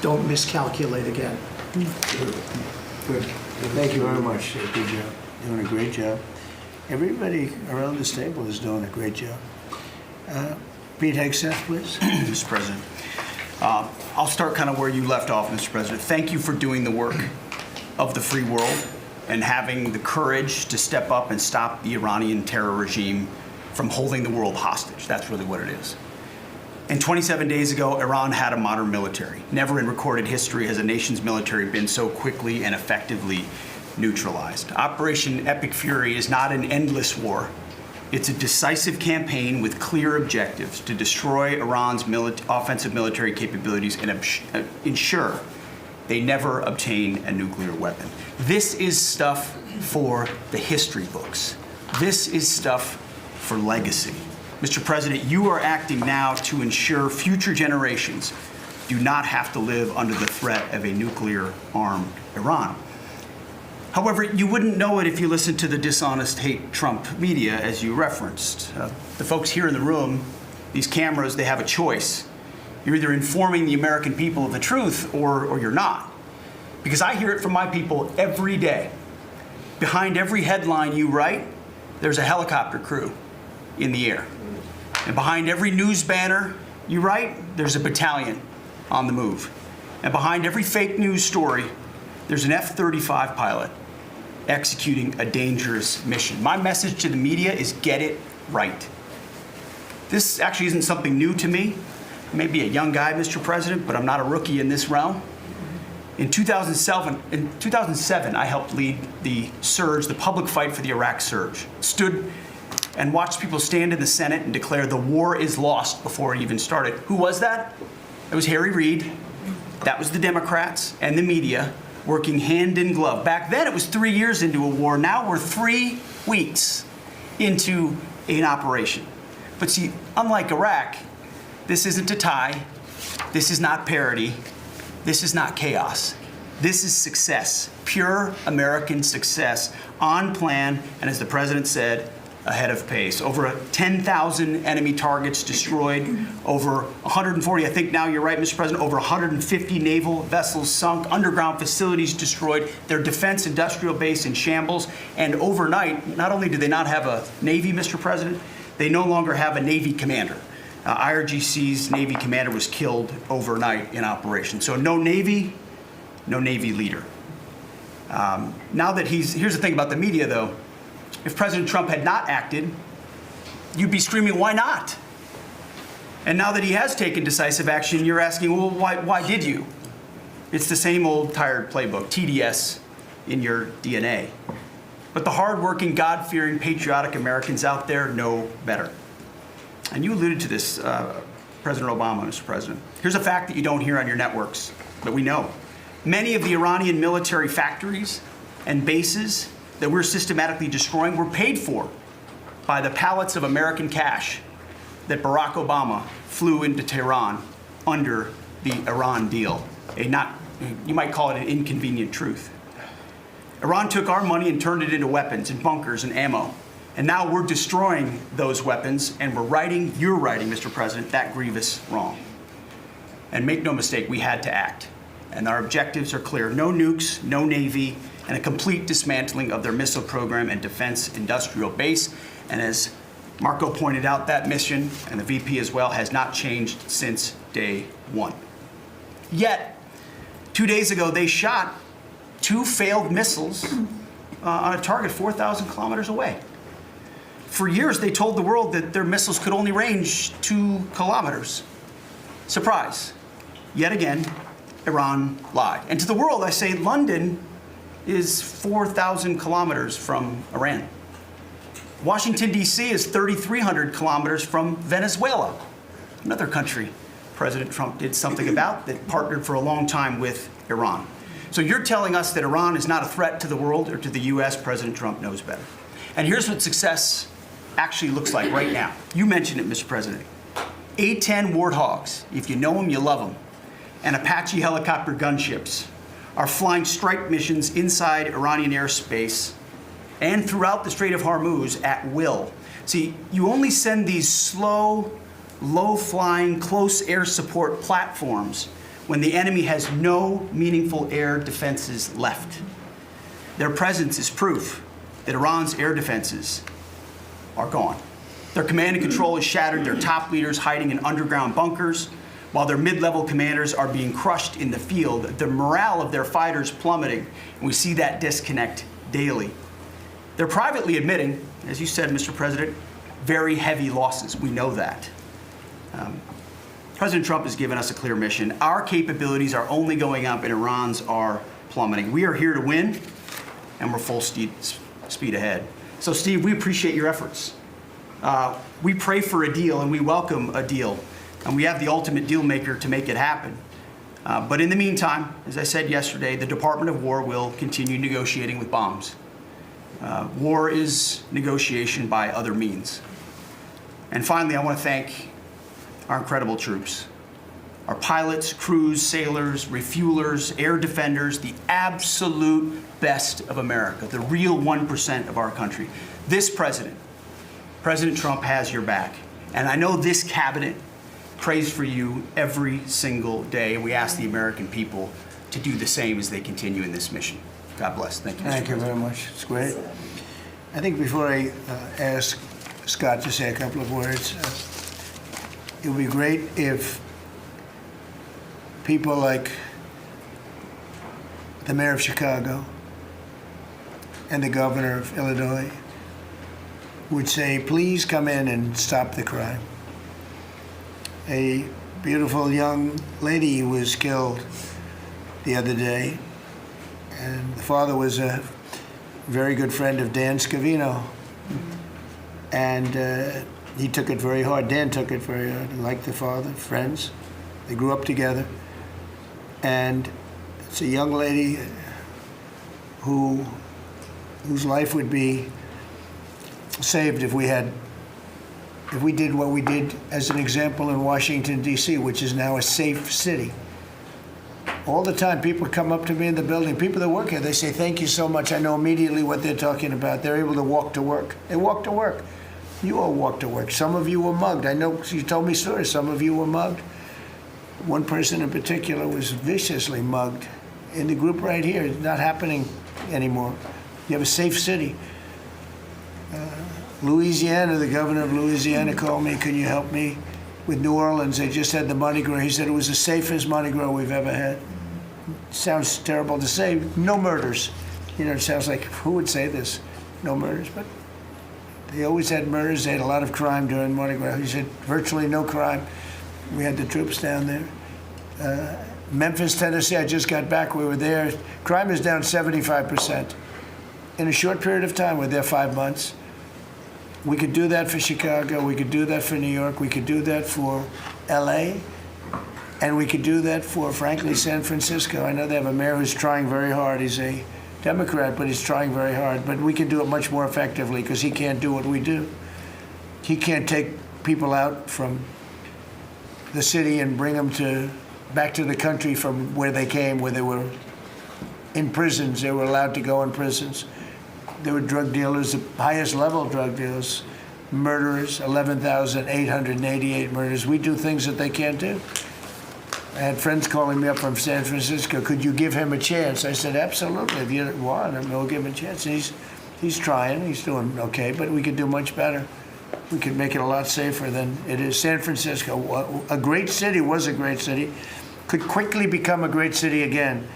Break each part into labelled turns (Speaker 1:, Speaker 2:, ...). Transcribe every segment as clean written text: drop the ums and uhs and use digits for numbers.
Speaker 1: don't miscalculate again.
Speaker 2: Good. Thank you very much. Good job. Doing a great job. Everybody around this table is doing a great job. Pete Hegseth, please.
Speaker 3: Mr. President. I'll start kind of where you left off, Mr. President. Thank you for doing the work of the free world and having the courage to step up and stop the Iranian terror regime from holding the world hostage. That's really what it is. And 27 days ago, Iran had a modern military. Never in recorded history has a nation's military been so quickly and effectively neutralized. Operation Epic Fury is not an endless war. It's a decisive campaign with clear objectives to destroy Iran's offensive military capabilities and ensure they never obtain a nuclear weapon. This is stuff for the history books. This is stuff for legacy. Mr. President, you are acting now to ensure future generations do not have to live under the threat of a nuclear-armed Iran. However, you wouldn't know it if you listened to the dishonest hate Trump media, as you referenced. The folks here in the room, these cameras, they have a choice. You're either informing the American people of the truth or you're not. Because I hear it from my people every day. Behind every headline you write, there's a helicopter crew in the air. And behind every news banner you write, there's a battalion on the move. And behind every fake news story, there's an F-35 pilot executing a dangerous mission. My message to the media is get it right. This actually isn't something new to me. I may be a young guy, Mr. President, but I'm not a rookie in this realm. In 2007, I helped lead the surge, the public fight for the Iraq surge. Stood and watched people stand in the Senate and declare the war is lost before it even started. Who was that? It was Harry Reid. That was the Democrats and the media working hand in glove. Back then, it was 3 years into a war. Now we're 3 weeks into an operation. But see, unlike Iraq, this isn't a tie. This is not parity. This is not chaos. This is success, pure American success, on plan, and as the president said, ahead of pace. Over 10,000 enemy targets destroyed, over 140, I think now you're right, Mr. President, over 150 naval vessels sunk, underground facilities destroyed, their defense industrial base in shambles, and overnight, not only do they not have a Navy, Mr. President, they no longer have a Navy commander. IRGC's Navy commander was killed overnight in operation. So no Navy leader. Now that here's the thing about the media though, if President Trump had not acted, you'd be screaming, why not? And now that he has taken decisive action, you're asking, well, why did you? It's the same old tired playbook, TDS in your DNA. But the hardworking, God-fearing, patriotic Americans out there know better. And you alluded to this, President Obama, Mr. President. Here's a fact that you don't hear on your networks, but we know. Many of the Iranian military factories and bases that we're systematically destroying were paid for by the pallets of American cash that Barack Obama flew into Tehran under the Iran deal. You might call it an inconvenient truth. Iran took our money and turned it into weapons and bunkers and ammo. And now we're destroying those weapons and you're righting, Mr. President, that grievous wrong. And make no mistake, we had to act. And our objectives are clear. No nukes, no Navy, and a complete dismantling of their missile program and defense industrial base. And as Marco pointed out, that mission, and the VP as well, has not changed since day one. Yet, 2 days ago, they shot 2 failed missiles on a target 4,000 kilometers away. For years, they told the world that their missiles could only range 2 kilometers. Surprise. Yet again, Iran lied. And to the world, I say London is 4,000 kilometers from Iran. Washington, D.C. is 3,300 kilometers from Venezuela, another country President Trump did something about that partnered for a long time with Iran. So you're telling us that Iran is not a threat to the world or to the U.S. President Trump knows better. And here's what success actually looks like right now. You mentioned it, Mr. President. A-10 Warthogs, if you know them, you love them, and Apache helicopter gunships are flying strike missions inside Iranian airspace and throughout the Strait of Hormuz at will. See, you only send these slow, low-flying, close air support platforms when the enemy has no meaningful air defenses left. Their presence is proof that Iran's air defenses are gone. Their command and control is shattered, their top leaders hiding in underground bunkers, while their mid-level commanders are being crushed in the field, the morale of their fighters plummeting, and we see that disconnect daily. They're privately admitting, as you said, Mr. President, very heavy losses. We know that. President Trump has given us a clear mission. Our capabilities are only going up and Iran's are plummeting. We are here to win, and we're full speed ahead. So, Steve, we appreciate your efforts. We pray for a deal, and we welcome a deal. And we have the ultimate deal maker to make it happen. But in the meantime, as I said yesterday, the Department of War will continue negotiating with bombs. War is negotiation by other means. And finally, I want to thank our incredible troops, our pilots, crews, sailors, refuelers, air defenders, the absolute best of America, the real 1% of our country. This president, President Trump, has your back. And I know this cabinet prays for you every single day. And we ask the American people to do the same as they continue in this mission. God bless. Thank you, Mr.
Speaker 2: Thank you very much. It's great. I think before I ask Scott to say a couple of words, it would be great if people like the mayor of Chicago and the governor of Illinois would say, please come in and stop the crime. A beautiful young lady was killed the other day, and the father was a very good friend of Dan Scavino, and he took it very hard. Dan took it very hard. He liked the father, friends. They grew up together, and it's a young lady whose life would be saved if we did what we did as an example in Washington, D.C., which is now a safe city. All the time, people come up to me in the building, people that work here, they say, thank you so much. I know immediately what they're talking about. They're able to walk to work. They walk to work. You all walk to work. Some of you were mugged. I know you told me stories. Some of you were mugged. One person in particular was viciously mugged in the group right here. It's not happening anymore. You have a safe city. Louisiana, the governor of Louisiana called me, can you help me with New Orleans? They just had the Mardi Gras. He said it was the safest Mardi Gras we've ever had. Sounds terrible to say. No murders. You know, it sounds like, who would say this? No murders, but they always had murders. They had a lot of crime during Mardi Gras. He said virtually no crime. We had the troops down there. Memphis, Tennessee, I just got back. We were there. Crime is down 75%. In a short period of time, we're there 5 months. We could do that for Chicago. We could do that for New York. We could do that for LA. And we could do that for, frankly, San Francisco. I know they have a mayor who's trying very hard. He's a Democrat, but he's trying very hard. But we can do it much more effectively because he can't do what we do. He can't take people out from the city and bring them back to the country from where they came, where they were in prisons. They were allowed to go in prisons. There were drug dealers, the highest level drug dealers, murderers, 11,888 murders. We do things that they can't do. I had friends calling me up from San Francisco. Could you give him a chance? I said, absolutely. If you want him, we'll give him a chance. And he's trying. He's doing okay, but we could do much better. We could make it a lot safer than it is. San Francisco, a great city, was a great city, could quickly become a great city again.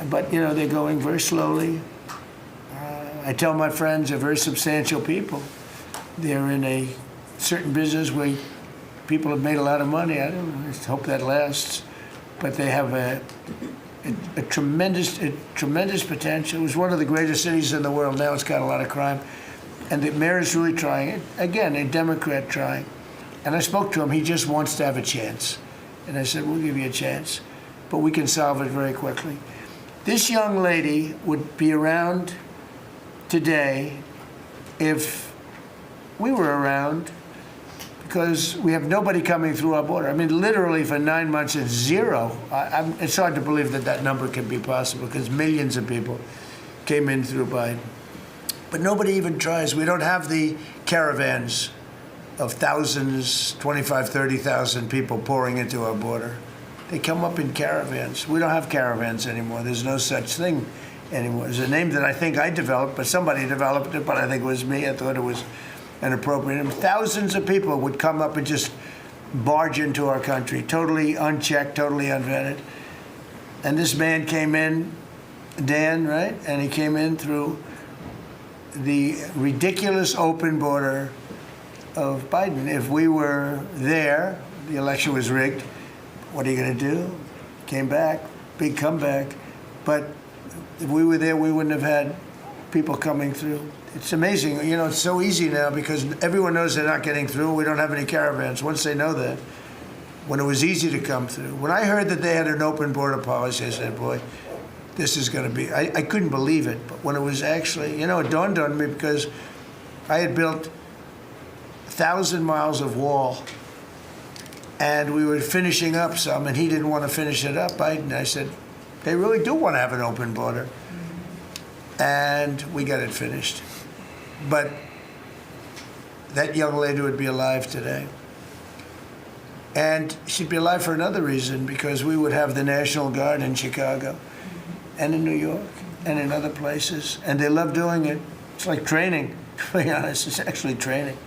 Speaker 2: But, you know, they're going very slowly. I tell my friends they're very substantial people. They're in a certain business where people have made a lot of money. I hope that lasts. But they have a tremendous potential. It was one of the greatest cities in the world. Now it's got a lot of crime. And the mayor is really trying. Again, a Democrat trying. And I spoke to him. He just wants to have a chance. And I said, we'll give you a chance. But we can solve it very quickly. This young lady would be around today if we were around, because we have nobody coming through our border. I mean, literally for 9 months, it's zero. It's hard to believe that number can be possible because millions of people came in through Biden. But nobody even tries. We don't have the caravans of thousands, 25, 30,000 people pouring into our border. They come up in caravans. We don't have caravans anymore. There's no such thing anymore. There's a name that I think I developed, but somebody developed it, but I think it was me. I thought it was an appropriate name. Thousands of people would come up and just barge into our country, totally unchecked, totally unvetted. And this man came in, Dan, right? And he came in through the ridiculous open border of Biden. If we were there, the election was rigged. What are you going to do? Came back, big comeback. But if we were there, we wouldn't have had people coming through. It's amazing. You know, it's so easy now because everyone knows they're not getting through. We don't have any caravans. Once they know that, when it was easy to come through. When I heard that they had an open border policy, I said, boy, this is going to be, I couldn't believe it. But when it was actually, you know, it dawned on me because I had built 1,000 miles of wall and we were finishing up some and he didn't want to finish it up. I said, they really do want to have an open border. And we got it finished. But that young lady would be alive today. And she'd be alive for another reason, because we would have the National Guard in Chicago and in New York and in other places. And they love doing it. It's like training, to be honest. It's actually training.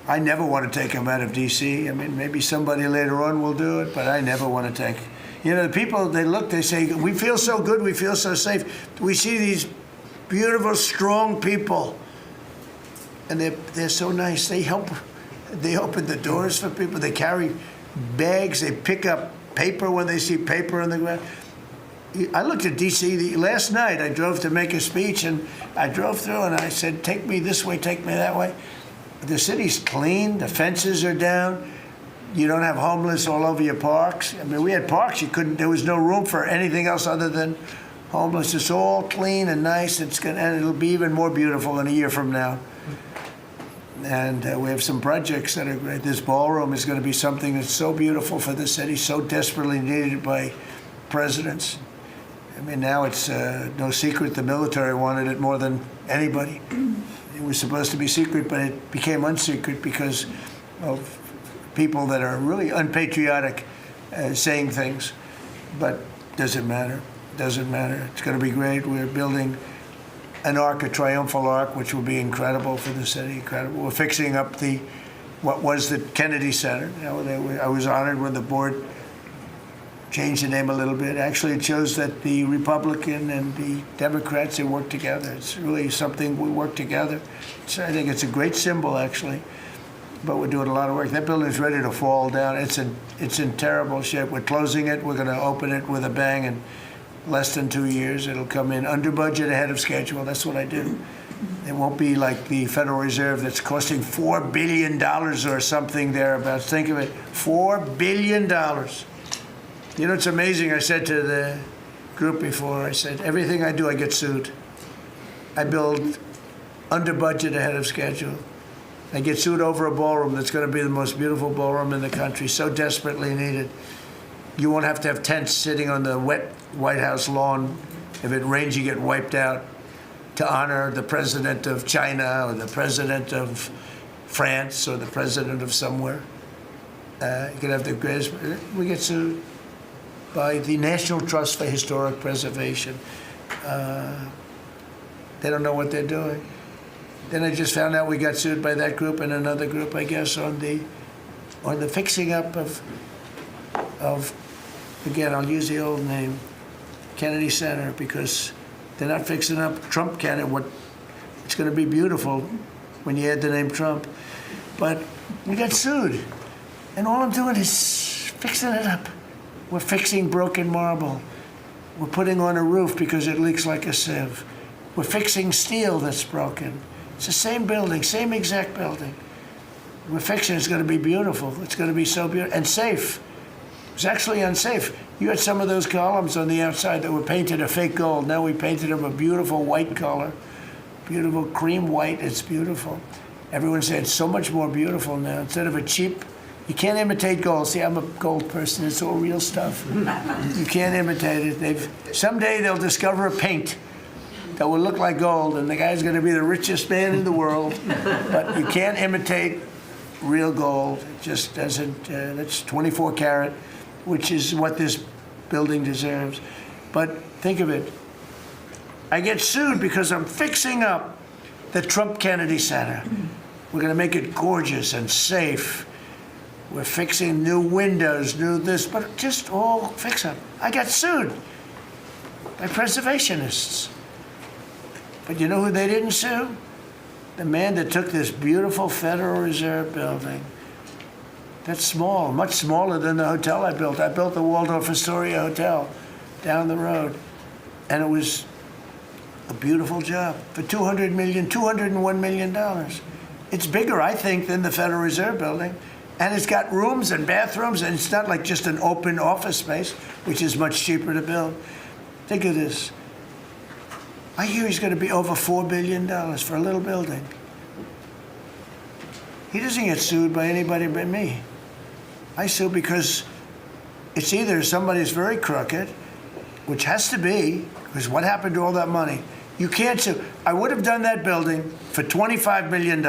Speaker 2: I never want to take them out of D.C. I mean, maybe somebody later on will do it, but I never want to take. You know, the people, they look, they say, we feel so good, we feel so safe. We see these beautiful, strong people, and they're so nice. They help. They open the doors for people. They carry bags. They pick up paper when they see paper on the ground. I looked at D.C. last night. I drove to make a speech, and I drove through, and I said, take me this way, take me that way. The city's clean. The fences are down. You don't have homeless all over your parks. I mean, we had parks. There was no room for anything else other than homeless. It's all clean and nice. And it'll be even more beautiful in a year from now. And we have some projects that are great. This ballroom is going to be something that's so beautiful for the city, so desperately needed by presidents. I mean, now it's no secret the military wanted it more than anybody. It was supposed to be secret, but it became unsecret because of people that are really unpatriotic saying things. But doesn't matter. Doesn't matter. It's going to be great. We're building an arc, a triumphal arc, which will be incredible for the city. Incredible. We're fixing up what was the Kennedy Center. You know, I was honored when the board changed the name a little bit. Actually, it shows that the Republican and the Democrats, they work together. It's really something we work together. So I think it's a great symbol, actually. But we're doing a lot of work. That building is ready to fall down. It's in terrible shape. We're closing it. We're going to open it with a bang in less than 2 years. It'll come in under budget, ahead of schedule. That's what I do. It won't be like the Federal Reserve that's costing $4 billion or something thereabouts. Think of it, $4 billion. You know, it's amazing. I said to the group before, I said, everything I do, I get sued. I build under budget, ahead of schedule. I get sued over a ballroom that's going to be the most beautiful ballroom in the country, so desperately needed. You won't have to have tents sitting on the wet White House lawn. If it rains, you get wiped out, to honor the president of China or the president of France or the president of somewhere. You can have the greatest. We get sued by the National Trust for Historic Preservation. They don't know what they're doing. Then I just found out we got sued by that group and another group, I guess, on the fixing up of, again, I'll use the old name, Kennedy Center, because they're not fixing up Trump Kennedy. It's going to be beautiful when you add the name Trump. But we got sued. And all I'm doing is fixing it up. We're fixing broken marble. We're putting on a roof because it leaks like a sieve. We're fixing steel that's broken. It's the same building, same exact building. We're fixing it. It's going to be beautiful. It's going to be so beautiful and safe. It's actually unsafe. You had some of those columns on the outside that were painted a fake gold. Now we painted them a beautiful white color, beautiful cream white. It's beautiful. Everyone said it's so much more beautiful now. Instead of a cheap, you can't imitate gold. See, I'm a gold person. It's all real stuff. You can't imitate it. Someday they'll discover a paint that will look like gold, and the guy's going to be the richest man in the world. But you can't imitate real gold. It just doesn't. That's 24 karat. which is what this building deserves. But think of it. I get sued because I'm fixing up the Trump Kennedy Center. We're going to make it gorgeous and safe. We're fixing new windows, new this, but just all fix up. I got sued by preservationists. But you know who they didn't sue? The man that took this beautiful Federal Reserve building. That's small, much smaller than the hotel I built. I built the Waldorf Astoria Hotel down the road. And it was a beautiful job for $201 million. It's bigger, I think, than the Federal Reserve building. And it's got rooms and bathrooms, and it's not like just an open office space, which is much cheaper to build. Think of this. I hear he's going to be over $4 billion for a little building. He doesn't get sued by anybody but me. I sue because it's either somebody's very crooked, which has to be, because what happened to all that money? You can't sue. I would have done that building for $25 million.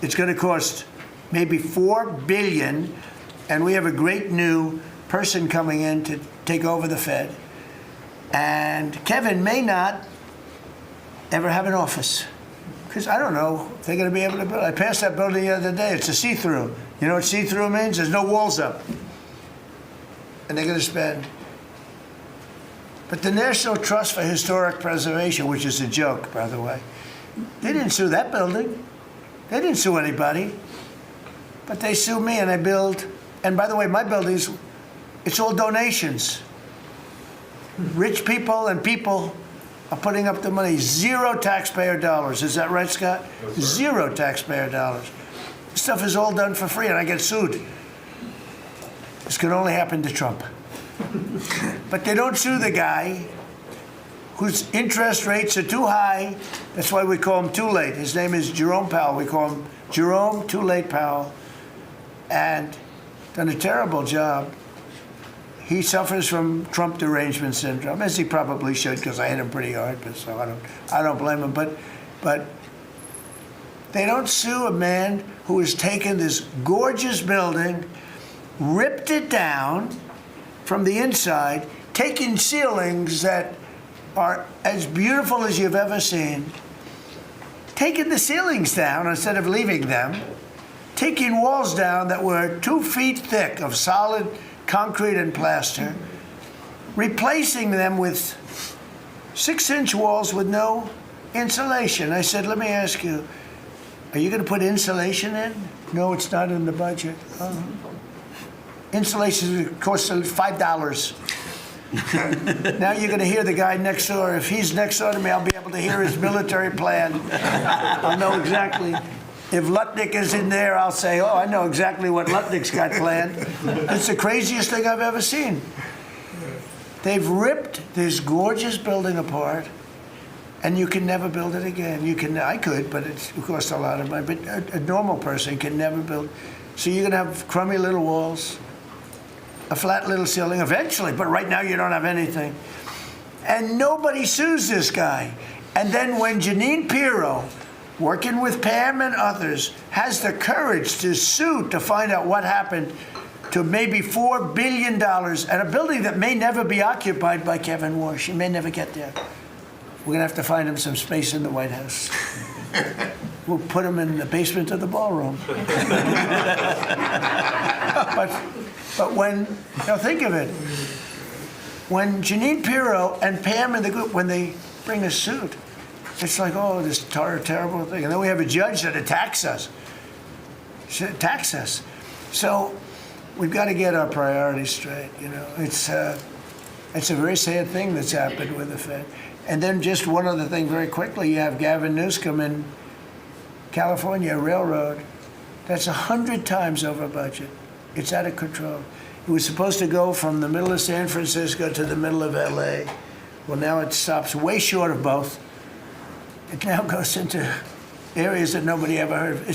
Speaker 2: It's going to cost maybe $4 billion, and we have a great new person coming in to take over the Fed. And Kevin may not ever have an office, because I don't know if they're going to be able to build. I passed that building the other day. It's a see-through. You know what see-through means? There's no walls up. And they're going to spend. But the National Trust for Historic Preservation, which is a joke, by the way, they didn't sue that building. They didn't sue anybody. But they sue me, and I build. And by the way, my buildings, it's all donations. Rich people and people are putting up the money. Zero taxpayer dollars. Is that right, Scott?
Speaker 1: Yes, sir.
Speaker 2: Zero taxpayer dollars. This stuff is all done for free, and I get sued. This can only happen to Trump. But they don't sue the guy whose interest rates are too high. That's why we call him Too Late. His name is Jerome Powell. We call him Jerome Too Late Powell. And done a terrible job. He suffers from Trump derangement syndrome, as he probably should, because I hit him pretty hard. But so I don't blame him. But they don't sue a man who has taken this gorgeous building, ripped it down from the inside, taking ceilings that are as beautiful as you've ever seen, taking the ceilings down instead of leaving them, taking walls down that were 2 feet thick of solid concrete and plaster, replacing them with 6-inch walls with no insulation. I said, let me ask you, are you going to put insulation in? No, it's not in the budget. Oh. Insulation costs $5. Now you're going to hear the guy next door. If he's next door to me, I'll be able to hear his military plan. I'll know exactly. If Lutnick is in there, I'll say, oh, I know exactly what Lutnick's got planned. It's the craziest thing I've ever seen. They've ripped this gorgeous building apart, and you can never build it again. I could, but it costs a lot of money. But a normal person can never build. So you're going to have crummy little walls, a flat little ceiling eventually, but right now you don't have anything. And nobody sues this guy. And then when Jeanine Pirro, working with Pam and others, has the courage to sue to find out what happened to maybe $4 billion and a building that may never be occupied by Kevin Warsh. She may never get there. We're going to have to find him some space in the White House. We'll put him in the basement of the ballroom. But when, now think of it, when Jeanine Pirro and Pam and the group, when they bring a suit, it's like, oh, this terrible thing. And then we have a judge that attacks us. So we've got to get our priorities straight, you know. It's a very sad thing that's happened with the Fed. And then just one other thing very quickly, you have Gavin Newsom in California Railroad. That's 100 times over budget. It's out of control. It was supposed to go from the middle of San Francisco to the middle of LA. Well, now it stops way short of both. It now goes into areas that nobody ever heard of.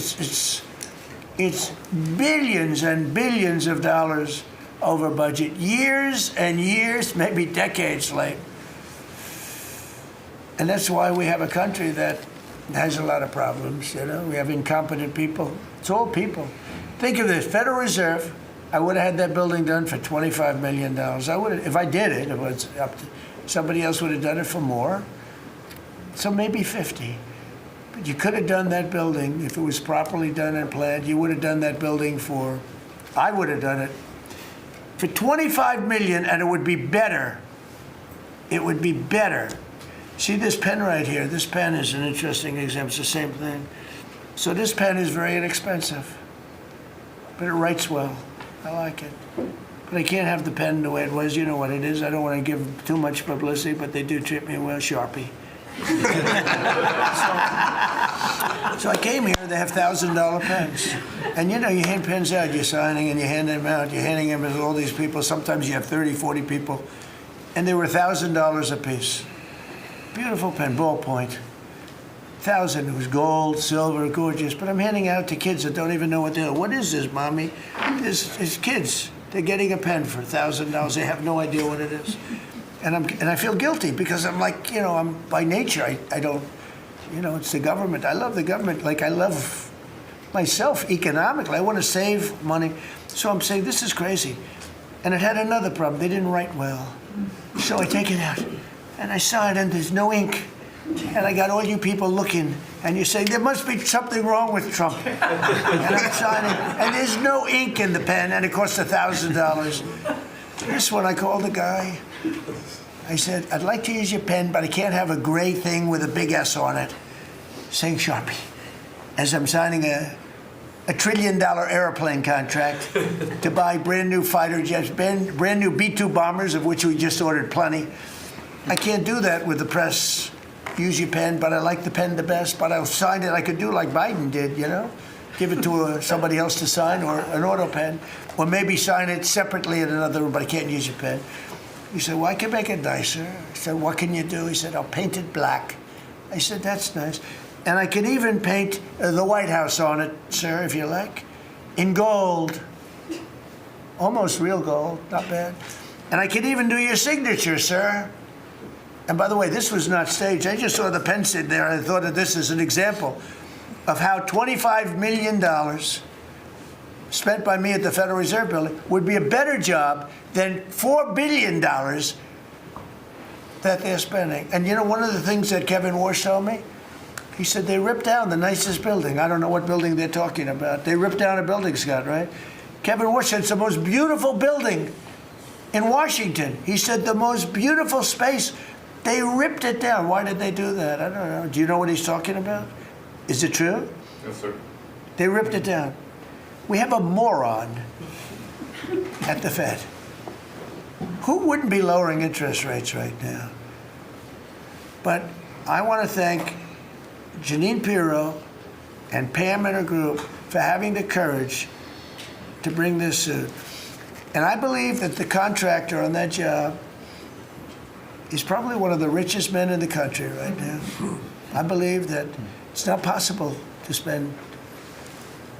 Speaker 2: It's billions and billions of dollars over budget, years and years, maybe decades late. And that's why we have a country that has a lot of problems, you know. We have incompetent people. It's all people. Think of this, Federal Reserve, I would have had that building done for $25 million. I would have, if I did it, it was up to, somebody else would have done it for more. So maybe 50. But you could have done that building, if it was properly done and planned, you would have done that building for, I would have done it for $25 million, and it would be better. It would be better. See this pen right here? This pen is an interesting example. It's the same thing. So this pen is very inexpensive, but it writes well. I like it. But I can't have the pen the way it was. You know what it is. I don't want to give too much publicity, but they do treat me well. Sharpie. So I came here, they have $1,000 pens. And you know, you hand pens out, you're signing and you hand them out, you're handing them to all these people. Sometimes you have 30, 40 people. And they were $1,000 a piece. Beautiful pen, ballpoint. 1,000, it was gold, silver, gorgeous. But I'm handing out to kids that don't even know what they're, what is this, mommy? It's kids. They're getting a pen for $1,000. They have no idea what it is. And I feel guilty because I'm like, you know, I'm by nature, I don't, you know, it's the government. I love the government like I love myself economically. I want to save money. So I'm saying, this is crazy. And it had another problem. They didn't write well. So I take it out and I sign and there's no ink. And I got all you people looking and you say, there must be something wrong with Trump. And I'm signing and there's no ink in the pen and it costs $1,000. This one, I called the guy. I said, I'd like to use your pen, but I can't have a gray thing with a big S on it saying Sharpie. As I'm signing a $1 trillion airplane contract to buy brand new fighter jets, brand new B-2 bombers, of which we just ordered plenty. I can't do that with the press. Use your pen, but I like the pen the best, but I'll sign it. I could do like Biden did, you know? Give it to somebody else to sign, or an auto pen, or maybe sign it separately in another room, but I can't use your pen. He said, well, I can make it nicer. I said, what can you do? He said, I'll paint it black. I said, that's nice. And I can even paint the White House on it, sir, if you like, in gold. Almost real gold, not bad. And I can even do your signature, sir. And by the way, this was not staged. I just saw the pen sit there. I thought of this as an example of how $25 million spent by me at the Federal Reserve Building would be a better job than $4 billion that they're spending. And you know, one of the things that Kevin Warsh told me, he said they ripped down the nicest building. I don't know what building they're talking about. They ripped down a building, Scott, right? Kevin Warsh said it's the most beautiful building in Washington. He said the most beautiful space. They ripped it down. Why did they do that? I don't know. Do you know what he's talking about? Is it true?
Speaker 1: Yes, sir.
Speaker 2: They ripped it down. We have a moron at the Fed. Who wouldn't be lowering interest rates right now? But I want to thank Janine Pirro and Pam and her group for having the courage to bring this suit. And I believe that the contractor on that job is probably one of the richest men in the country right now. I believe that it's not possible to spend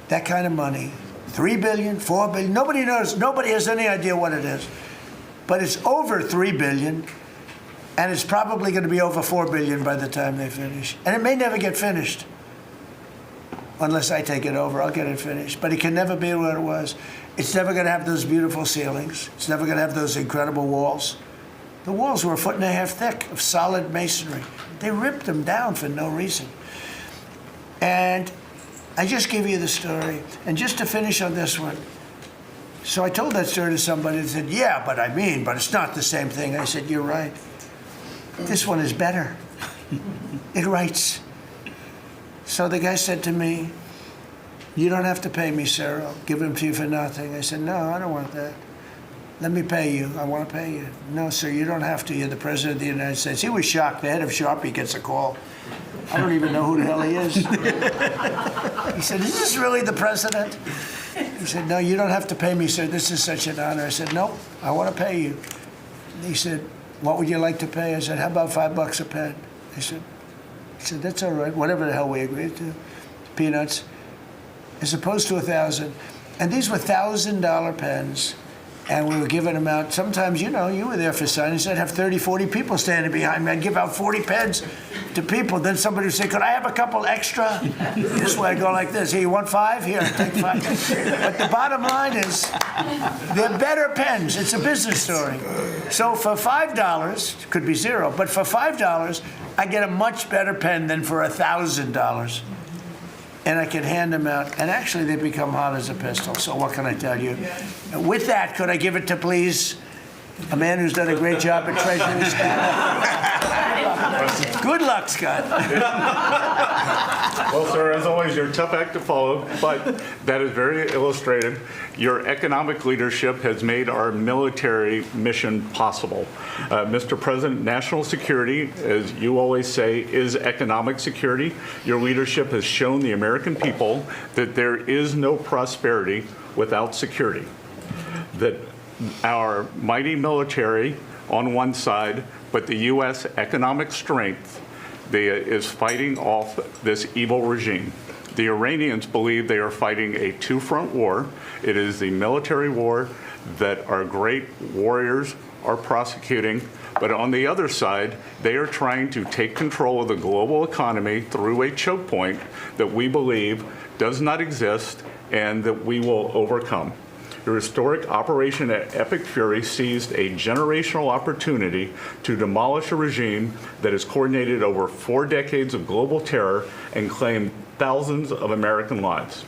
Speaker 2: that kind of money. $3 billion, $4 billion, nobody knows, nobody has any idea what it is. But it's over $3 billion, and it's probably going to be over $4 billion by the time they finish. And it may never get finished. Unless I take it over, I'll get it finished. But it can never be what it was. It's never going to have those beautiful ceilings. It's never going to have those incredible walls. The walls were 1.5 feet thick of solid masonry. They ripped them down for no reason. And I just give you the story. And just to finish on this one, so I told that story to somebody and said, yeah, but it's not the same thing. I said, you're right. This one is better. It writes. So the guy said to me, you don't have to pay me, sir. I'll give them to you for nothing. I said, no, I don't want that. Let me pay you. I want to pay you. No, sir, you don't have to. You're the President of the United States. He was shocked. The head of Sharpie gets a call. I don't even know who the hell he is. He said, is this really the President? He said, no, you don't have to pay me, sir. This is such an honor. I said, no, I want to pay you. He said, what would you like to pay? I said, how about $5 a pen? He said, that's all right. Whatever the hell we agreed to. Peanuts. As opposed to 1,000. And these were $1,000 pens. And we were giving them out. Sometimes, you know, you were there for signings. I'd have 30, 40 people standing behind me. I'd give out 40 pens to people. Then somebody would say, could I have a couple extra? This way, I'd go like this. Here, you want 5? Here, take 5. But the bottom line is, They're better pens. It's a business story. So for $5, could be zero, but for $5, I get a much better pen than for $1,000. And I can hand them out, and actually they become hot as a pistol. So what can I tell you? With that, could I give it to, please, a man who's done a great job at Treasury, Scott? Good luck, Scott.
Speaker 1: Well, sir, as always, you're a tough act to follow, but that is very illustrative. Your economic leadership has made our military mission possible. Mr. President, national security, as you always say, is economic security. Your leadership has shown the American people that there is no prosperity without security. That our mighty military on one side, but the U.S. economic strength is fighting off this evil regime. The Iranians believe they are fighting a two-front war. It is the military war that our great warriors are prosecuting, but on the other side, they are trying to take control of the global economy through a choke point that we believe does not exist and that we will overcome. The historic Operation Epic Fury seized a generational opportunity to demolish a regime that has coordinated over 4 decades of global terror and claimed thousands of American lives.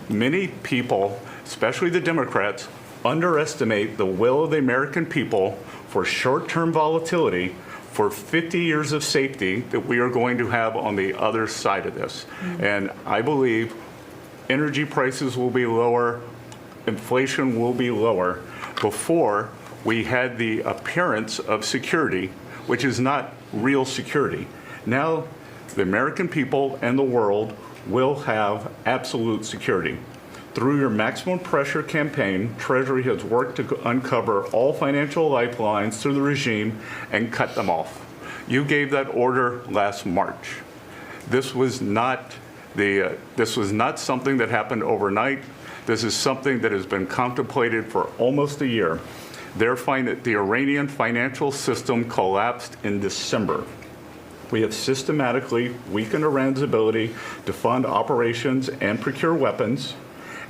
Speaker 1: Many people, especially the Democrats, underestimate the will of the American people for short-term volatility for 50 years of safety that we are going to have on the other side of this. And I believe energy prices will be lower, inflation will be lower before we had the appearance of security, which is not real security. Now, the American people and the world will have absolute security. Through your maximum pressure campaign, Treasury has worked to uncover all financial lifelines through the regime and cut them off. You gave that order last March. This was not something that happened overnight. This is something that has been contemplated for almost a year. The Iranian financial system collapsed in December. We have systematically weakened Iran's ability to fund operations and procure weapons,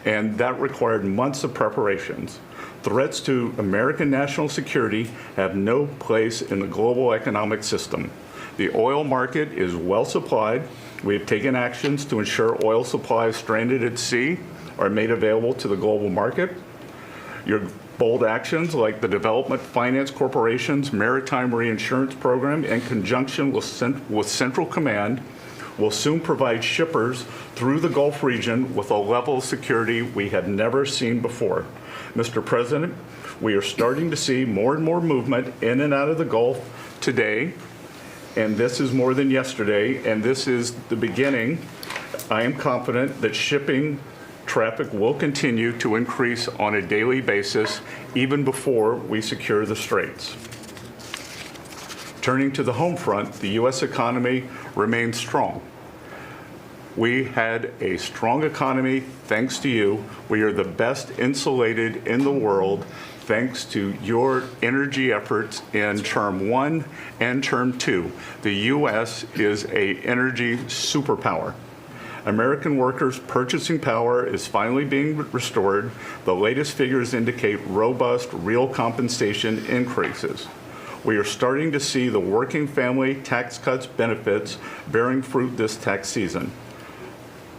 Speaker 1: and that required months of preparations. Threats to American national security have no place in the global economic system. The oil market is well supplied. We have taken actions to ensure oil supplies stranded at sea are made available to the global market. Your bold actions like the Development Finance Corporation's Maritime Reinsurance Program in conjunction with Central Command will soon provide shippers through the Gulf region with a level of security we have never seen before. Mr. President, we are starting to see more and more movement in and out of the Gulf today, and this is more than yesterday, and this is the beginning. I am confident that shipping traffic will continue to increase on a daily basis, even before we secure the straits. Turning to the home front, the U.S. economy remains strong. We had a strong economy thanks to you. We are the best insulated in the world thanks to your energy efforts in Term 1 and Term 2. The U.S. is an energy superpower. American workers' purchasing power is finally being restored. The latest figures indicate robust real compensation increases. We are starting to see the working family tax cuts benefits bearing fruit this tax season.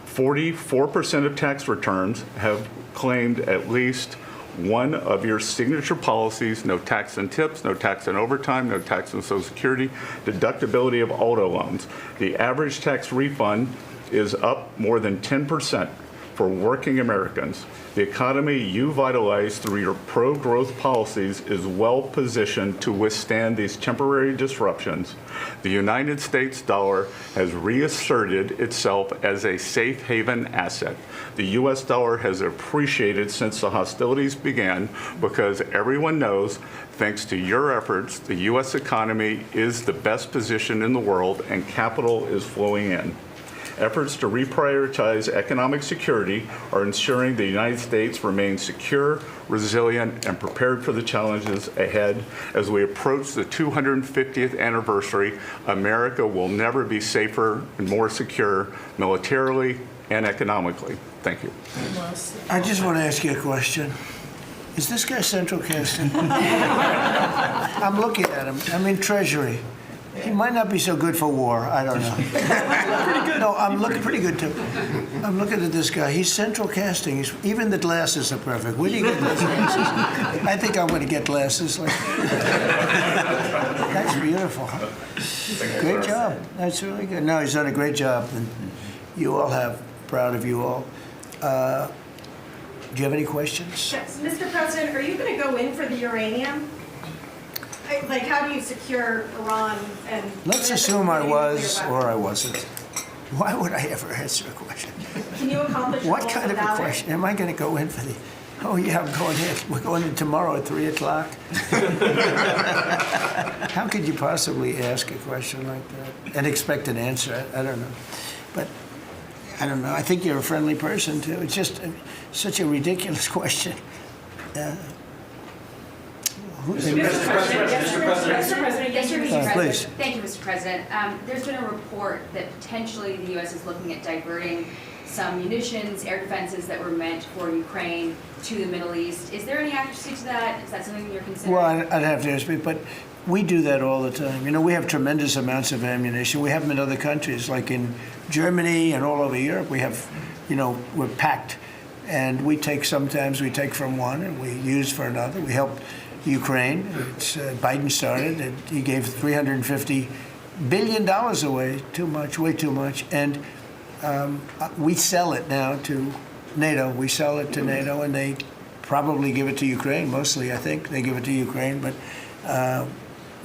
Speaker 1: 44% of tax returns have claimed at least one of your signature policies: no tax on tips, no tax on overtime, no tax on Social Security, deductibility of auto loans. The average tax refund is up more than 10% for working Americans. The economy you vitalized through your pro-growth policies is well positioned to withstand these temporary disruptions. The United States dollar has reasserted itself as a safe haven asset. The U.S. dollar has appreciated since the hostilities began because everyone knows, thanks to your efforts, the U.S. economy is the best position in the world and capital is flowing in. Efforts to reprioritize economic security are ensuring the United States remains secure, resilient, and prepared for the challenges ahead. As we approach the 250th anniversary, America will never be safer and more secure militarily and economically. Thank you.
Speaker 2: I just want to ask you a question. Is this guy central casting? I'm looking at him. I'm in Treasury. He might not be so good for war. I don't know. Pretty good. No, I'm looking pretty good too. I'm looking at this guy. He's central casting. Even the glasses are perfect. Where do you get those glasses? I think I'm going to get glasses. That's beautiful. Great job. That's really good. No, he's done a great job, and you all have. Proud of you all. Do you have any questions?
Speaker 4: Yes, Mr. President, are you going to go in for the uranium? Like, how do you secure Iran and...
Speaker 2: Let's assume I was or I wasn't. Why would I ever answer a question?
Speaker 4: Can you accomplish
Speaker 2: What
Speaker 4: your
Speaker 2: kind of
Speaker 4: goals
Speaker 2: a
Speaker 4: without
Speaker 2: question? Am I going to go in for the... Oh, yeah, I'm going in. We're going in tomorrow at 3 o'clock. How could you possibly ask a question like that and expect an answer? I don't know. But I don't know. I think you're a friendly person, too. It's just such a ridiculous question.
Speaker 5: Mr. President,
Speaker 2: Please.
Speaker 5: Thank you, Mr. President. There's been a report that potentially the U.S. is looking at diverting some munitions, air defenses that were meant for Ukraine to the Middle East. Is there any accuracy to that? Is that something you're considering?
Speaker 2: Well, I'd have to ask you, but we do that all the time. You know, we have tremendous amounts of ammunition. We have them in other countries, like in Germany and all over Europe. We have, you know, we're packed. And sometimes we take from one and we use for another. We help Ukraine. Biden started, and he gave $350 billion away, too much, way too much. And we sell it now to NATO. We sell it to NATO, and they probably give it to Ukraine, mostly, I think. They give it to Ukraine, but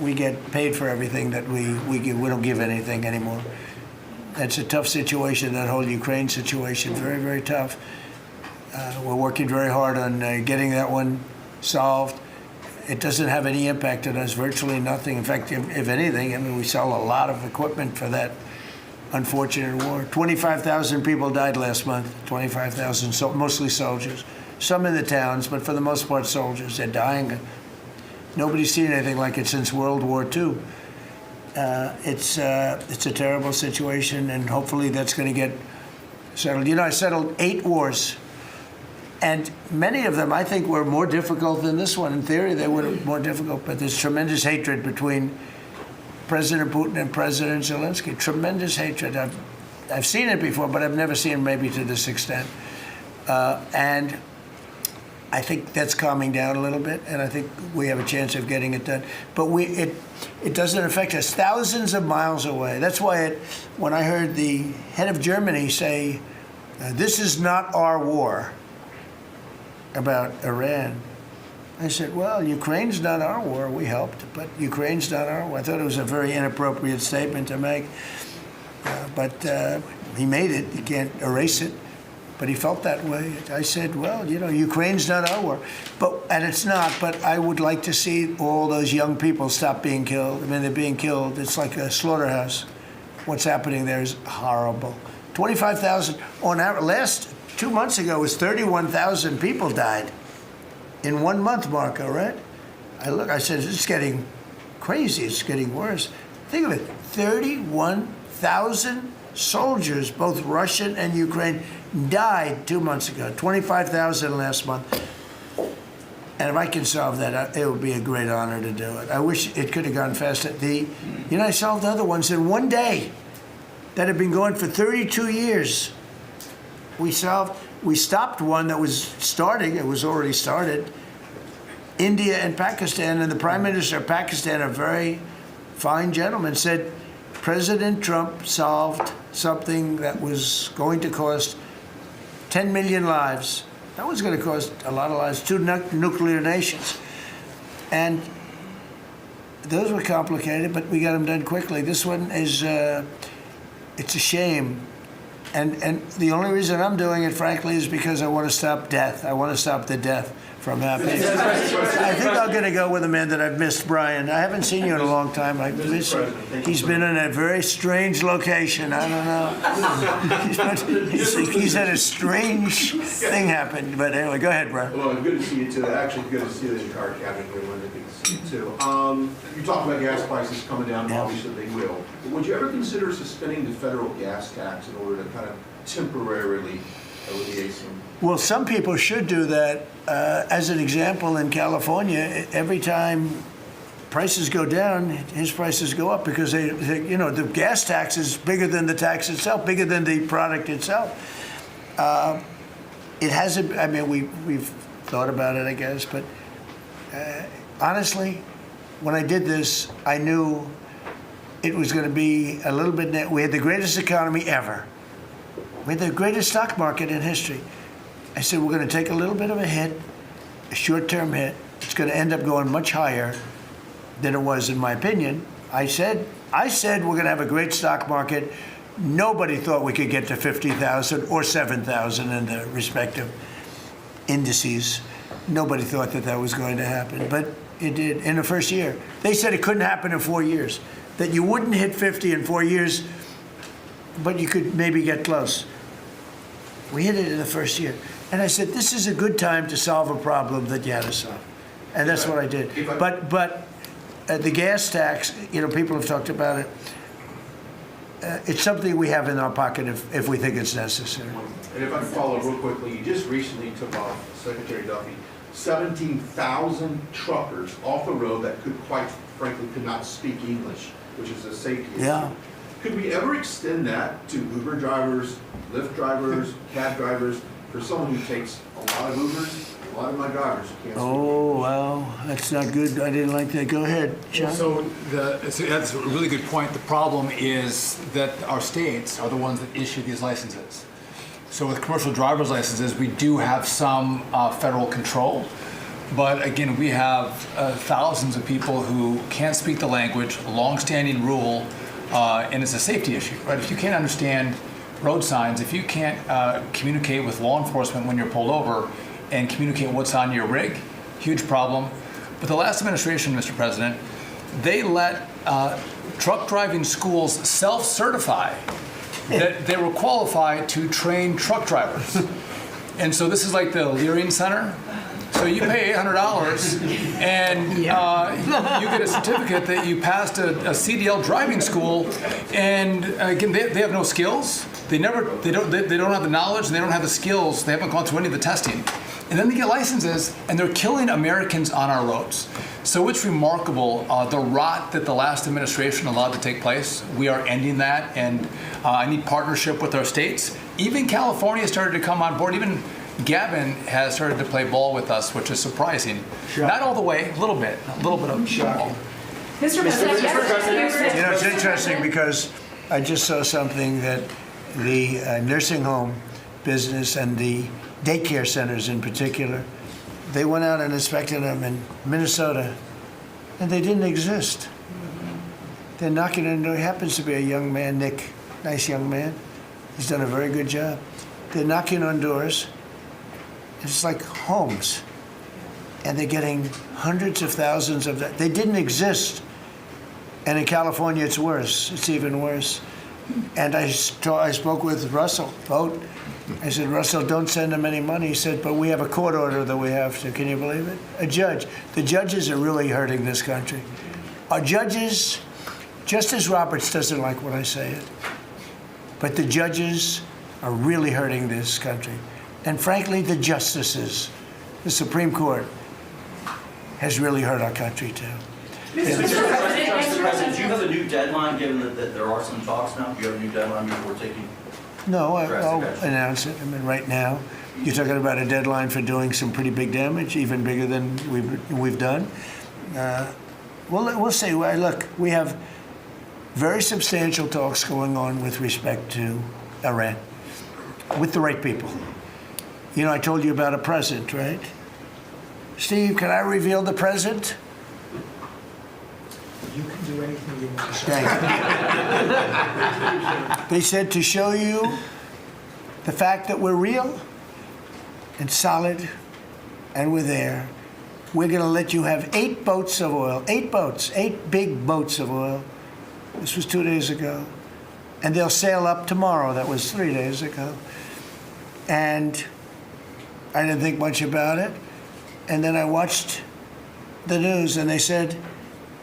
Speaker 2: we get paid for everything that we give. We don't give anything anymore. That's a tough situation, that whole Ukraine situation, very, very tough. We're working very hard on getting that one solved. It doesn't have any impact on us, virtually nothing. In fact, if anything, I mean, we sell a lot of equipment for that unfortunate war. 25,000 people died last month, 25,000, so mostly soldiers. Some in the towns, but for the most part, soldiers. They're dying. Nobody's seen anything like it since World War II. It's a terrible situation, and hopefully that's going to get settled. You know, I settled 8 wars. And many of them, I think, were more difficult than this one. In theory, they were more difficult, but there's tremendous hatred between President Putin and President Zelensky. Tremendous hatred. I've seen it before, but I've never seen it maybe to this extent. And I think that's calming down a little bit, and I think we have a chance of getting it done. But it doesn't affect us. Thousands of miles away. That's why when I heard the head of Germany say, this is not our war, about Iran, I said, well, Ukraine's not our war. We helped, but Ukraine's not our war. I thought it was a very inappropriate statement to make, but he made it. You can't erase it, but he felt that way. I said, well, you know, Ukraine's not our war, and it's not, but I would like to see all those young people stop being killed. I mean, they're being killed. It's like a slaughterhouse. What's happening there is horrible. 25,000 on average. 2 months ago, it was 31,000 people died in 1 month, Marco, right? I said, it's getting crazy. It's getting worse. Think of it, 31,000 soldiers, both Russian and Ukraine, died 2 months ago, 25,000 last month. And if I can solve that, it would be a great honor to do it. I wish it could have gone faster. I solved other ones in 1 day that had been going for 32 years. We stopped one that was starting. It was already started. India and Pakistan, and the Prime Minister of Pakistan, a very fine gentleman, said President Trump solved something that was going to cost 10 million lives. That was going to cost a lot of lives, 2 nuclear nations. And those were complicated, but we got them done quickly. This one is, it's a shame. And the only reason I'm doing it, frankly, is because I want to stop death. I want to stop the death from happening. I think I'm going to go with a man that I've missed, Brian. I haven't seen you in a long time. I miss you. He's been in a very strange location. I don't know. He's had a strange thing happen. But anyway, go ahead, Brian.
Speaker 6: Well, good to see you, too. Actually, good to see the entire cabinet here. Linda, good to see you, too. You talked about gas prices coming down.
Speaker 2: Yeah.
Speaker 6: Obviously, they will. But would you ever consider suspending the federal gas tax in order to kind of temporarily alleviation?
Speaker 2: Well, some people should do that. As an example, in California, every time prices go down, his prices go up because the gas tax is bigger than the tax itself, bigger than the product itself. It hasn't. I mean, we've thought about it, I guess, but honestly, when I did this, I knew it was going to be a little bit. We had the greatest economy ever. We had the greatest stock market in history. I said, we're going to take a little bit of a hit, a short-term hit. It's going to end up going much higher than it was, in my opinion. I said we're going to have a great stock market. Nobody thought we could get to 50,000 or 7,000 in the respective indices. Nobody thought that was going to happen, but it did in the first year. They said it couldn't happen in 4 years, that you wouldn't hit 50 in 4 years, but you could maybe get close. We hit it in the first year. And I said, this is a good time to solve a problem that you had to solve. And that's what I did. But the gas tax, people have talked about it. It's something we have in our pocket if we think it's necessary.
Speaker 6: And if I can follow real quickly, you just recently took off, Secretary Duffy, 17,000 truckers off the road that quite frankly could not speak English, which is a safety issue.
Speaker 2: Yeah.
Speaker 6: Could we ever extend that to Uber drivers, Lyft drivers, cab drivers, for someone who takes a lot of Ubers? A lot of my drivers can't speak.
Speaker 2: Oh, well, that's not good. I didn't like that. Go ahead, John.
Speaker 7: So that's a really good point. The problem is that our states are the ones that issue these licenses. So with commercial driver's licenses, we do have some federal control. But again, we have thousands of people who can't speak the language, long-standing rule, and it's a safety issue, right? If you can't understand road signs, if you can't communicate with law enforcement when you're pulled over and communicate what's on your rig, huge problem. But the last administration, Mr. President, they let truck driving schools self-certify that they were qualified to train truck drivers. And so this is like the Leering Center. So you pay $800 and you get a certificate that you passed a CDL driving school. And again, they have no skills. They don't have the knowledge. And they don't have the skills. They haven't gone through any of the testing. And then they get licenses, and they're killing Americans on our roads. So it's remarkable, the rot that the last administration allowed to take place. We are ending that, and I need partnership with our states. Even California started to come on board. Even Gavin has started to play ball with us, which is surprising. Not all the way, a little bit of ball.
Speaker 4: Mr. President,
Speaker 2: It's interesting because I just saw something that the nursing home business and the daycare centers in particular, they went out and inspected them in Minnesota, and they didn't exist. They're knocking on the door. He happens to be a young man, Nick, nice young man. He's done a very good job. They're knocking on doors. It's like homes, and they're getting hundreds of thousands of that. They didn't exist, and in California, it's worse. It's even worse. And I spoke with Russell Vogt. I said, Russell, don't send them any money. He said, but we have a court order that we have to. Can you believe it? A judge. The judges are really hurting this country. Our judges, Justice Roberts doesn't like when I say it, but the judges are really hurting this country. And frankly, the justices, the Supreme Court, has really hurt our country too.
Speaker 8: Mr. President, do you have a new deadline, given that there are some talks now? Do you have a new deadline before taking?
Speaker 2: No, I'll announce it. I mean, right now, you're talking about a deadline for doing some pretty big damage, even bigger than we've done. We'll see. Look, we have very substantial talks going on with respect to Iran, with the right people. You know, I told you about a present, right? Steve, can I reveal the present?
Speaker 9: You can do anything you want to say.
Speaker 2: Thank you. They said to show you the fact that we're real and solid and we're there, we're going to let you have 8 boats of oil, 8 boats, 8 big boats of oil. This was 2 days ago. And they'll sail up tomorrow. That was 3 days ago. And I didn't think much about it. And then I watched the news, and they said,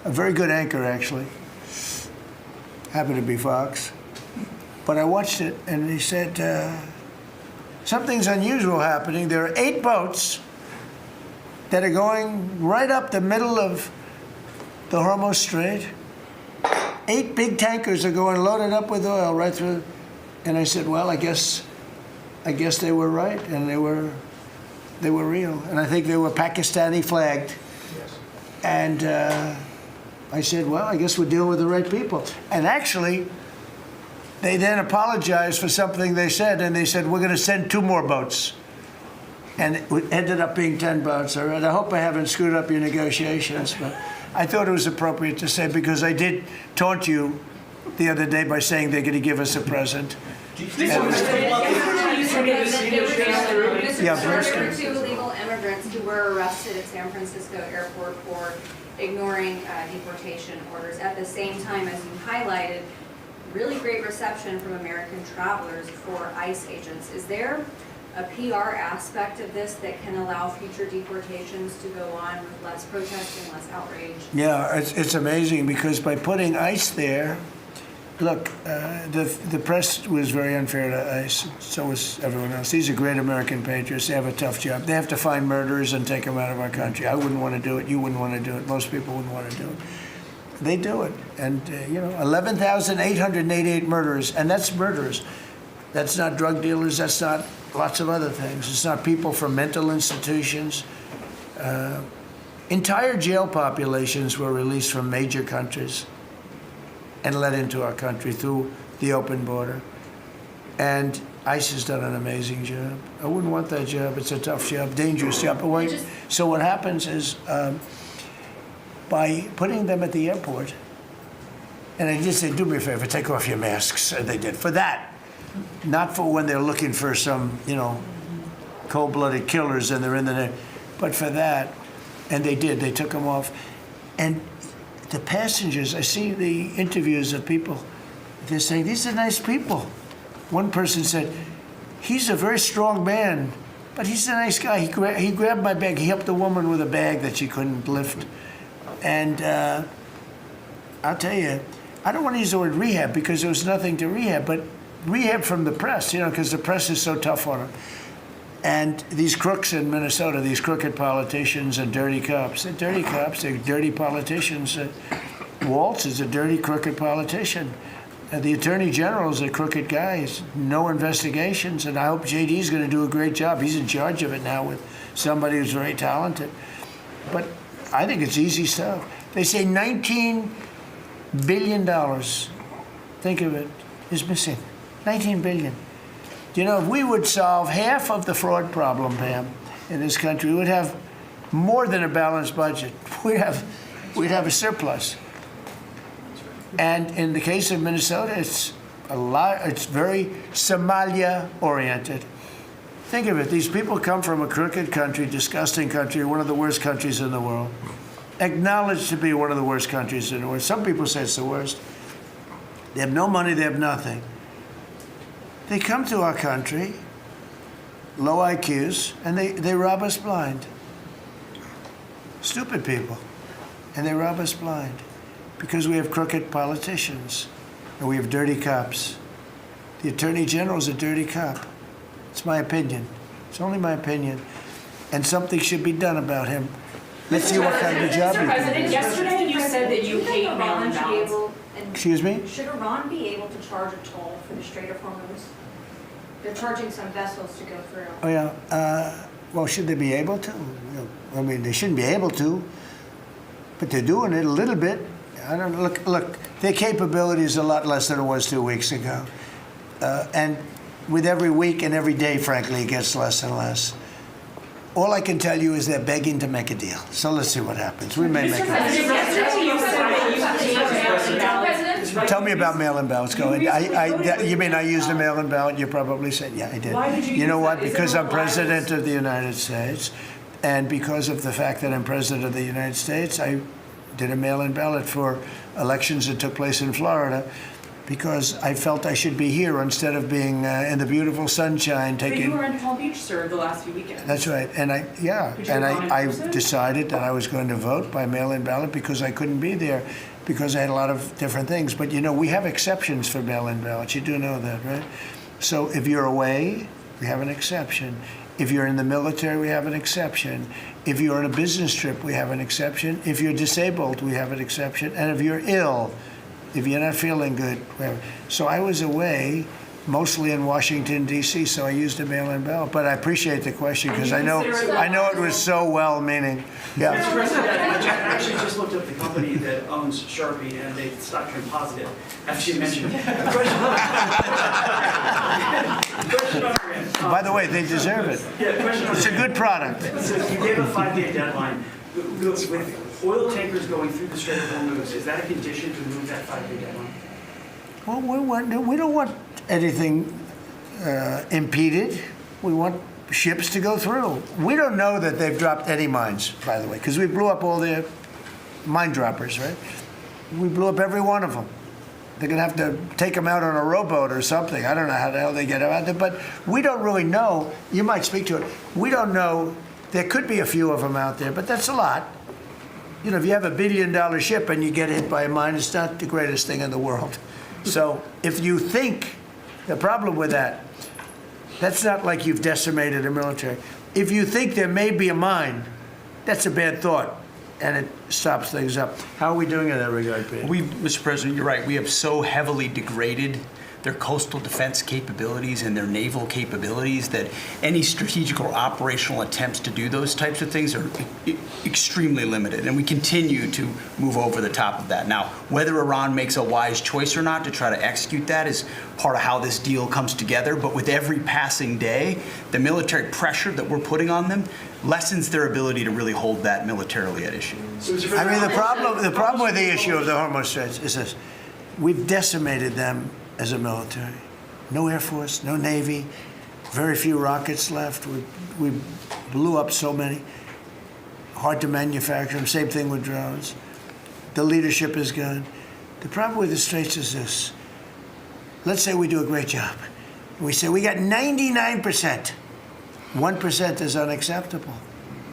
Speaker 2: a very good anchor, actually, happened to be Fox. But I watched it, and he said, something's unusual happening. There are 8 boats that are going right up the middle of the Hormuz Strait. 8 big tankers are going loaded up with oil right through. And I said, well, I guess they were right, and they were real. And I think they were Pakistani flagged. And I said, well, I guess we're dealing with the right people. And actually, they then apologized for something they said, and they said, we're going to send 2 more boats. And it ended up being 10 boats. All right, I hope I haven't screwed up your negotiations, but I thought it was appropriate to say, because I did taunt you the other day by saying they're going to give us a present.
Speaker 5: There were 2 illegal immigrants who were arrested at San Francisco airport for ignoring deportation orders. At the same time, as you highlighted, really great reception from American travelers for ICE agents. Is there a PR aspect of this that can allow future deportations to go on with less protesting, less outrage?
Speaker 2: Yeah, it's amazing, because by putting ICE there, look, the press was very unfair to ICE. So was everyone else. These are great American patriots. They have a tough job. They have to find murderers and take them out of our country. I wouldn't want to do it. You wouldn't want to do it. Most people wouldn't want to do it. They do it. And, 11,888 murderers. And that's murderers. That's not drug dealers. That's not lots of other things. It's not people from mental institutions. Entire jail populations were released from major countries and let into our country through the open border. And ICE has done an amazing job. I wouldn't want that job. It's a tough job, dangerous job. So what happens is, by putting them at the airport, and I just said, do me a favor, take off your masks. And they did. For that, not for when they're looking for some, cold-blooded killers and they're in the net, but for that. And they did. They took them off. And the passengers, I see the interviews of people, they're saying, these are nice people. One person said, he's a very strong man, but he's a nice guy. He grabbed my bag. He helped a woman with a bag that she couldn't lift. And I'll tell you, I don't want to use the word rehab, because there was nothing to rehab, but rehab from the press, because the press is so tough on them. And these crooks in Minnesota, these crooked politicians and dirty cops, they're dirty cops, they're dirty politicians. Waltz is a dirty, crooked politician. The Attorney General is a crooked guy. He's no investigations, and I hope JD's going to do a great job. He's in charge of it now with somebody who's very talented. But I think it's easy stuff. They say $19 billion, think of it, is missing. $19 billion. If we would solve half of the fraud problem, Pam, in this country, we would have more than a balanced budget. We'd have a surplus. And in the case of Minnesota, it's very Somalia-oriented. Think of it. These people come from a crooked country, disgusting country, one of the worst countries in the world. Acknowledged to be one of the worst countries in the world. Some people say it's the worst. They have no money, they have nothing. They come to our country, low IQs, and they rob us blind. Stupid people. And they rob us blind because we have crooked politicians and we have dirty cops. The Attorney General's a dirty cop. It's my opinion. It's only my opinion. And something should be done about him. Let's see what kind of job he
Speaker 10: Mr. President,
Speaker 2: can do.
Speaker 10: yesterday you said that you hate mail-in ballots.
Speaker 2: Excuse me?
Speaker 4: Should Iran be able to charge a toll for the Strait of Hormuz? They're charging some vessels to go through.
Speaker 2: Oh, yeah. Well, should they be able to? I mean, they shouldn't be able to, but they're doing it a little bit. I don't know. Look, their capability is a lot less than it was 2 weeks ago. And with every week and every day, frankly, it gets less and less. All I can tell you is they're begging to make a deal. So let's see what happens. We may make a deal.
Speaker 10: Yesterday you said that you hate mail-in ballots.
Speaker 2: Tell me about mail-in ballots. Go ahead. You mean I used a mail-in ballot? You probably said, yeah, I did.
Speaker 10: Why did you
Speaker 2: You know
Speaker 10: use
Speaker 2: what?
Speaker 10: that? Is
Speaker 2: Because
Speaker 10: it
Speaker 2: I'm president of the United States, and because of the fact that I'm president of the United States, I did a mail-in ballot for elections that took place in Florida, because I felt I should be here instead of being in the beautiful sunshine
Speaker 10: But you
Speaker 2: taking.
Speaker 10: were in Palm Beach, sir, the last few weekends.
Speaker 2: That's right, and I
Speaker 10: Would you have gone in
Speaker 2: I
Speaker 10: person?
Speaker 2: decided that I was going to vote by mail-in ballot because I couldn't be there, because I had a lot of different things. But we have exceptions for mail-in ballots. You do know that, right? So if you're away we have an exception. If you're in the military, we have an exception. If you're on a business trip, we have an exception. If you're disabled, we have an exception. And if you're ill, if you're not feeling good, we have. So I was away, mostly in Washington, D.C., so I used a mail-in ballot. But I appreciate the question because I know it was so well-meaning. Yeah.
Speaker 11: Mr. President, I actually just looked up the company that owns Sharpie, and they stock turned positive after you mentioned it. Question on your end.
Speaker 2: By the way, they deserve it.
Speaker 11: Yeah, question on
Speaker 2: It's a
Speaker 11: your end.
Speaker 2: good product.
Speaker 11: So you gave a 5-day deadline. With oil tankers going through the Strait of Hormuz, is that a condition to move that 5-day deadline?
Speaker 2: Well, we don't want anything impeded. We want ships to go through. We don't know that they've dropped any mines, by the way, because we blew up all their mine droppers, right? We blew up every one of them. They're going to have to take them out on a rowboat or something. I don't know how the hell they get them out there, but we don't really know. You might speak to it. We don't know. There could be a few of them out there, but that's a lot. You know, if you have $1 billion ship and you get hit by a mine, it's not the greatest thing in the world. So if you think, the problem with that, that's not like you've decimated a military. If you think there may be a mine, that's a bad thought, and it stops things up. How are we doing in that regard, Peter?
Speaker 3: Mr. President, you're right. We have so heavily degraded their coastal defense capabilities and their naval capabilities that any strategic or operational attempts to do those types of things are extremely limited. And we continue to move over the top of that. Now, whether Iran makes a wise choice or not to try to execute that is part of how this deal comes together. But with every passing day, the military pressure that we're putting on them lessens their ability to really hold that militarily at issue.
Speaker 2: I mean, the problem with the issue of the Hormuz Straits is this. We've decimated them as a military. No Air Force, no Navy, very few rockets left. We blew up so many. Hard to manufacture them. Same thing with drones. The leadership is gone. The problem with the Straits is this. Let's say we do a great job. We say we got 99%. 1% is unacceptable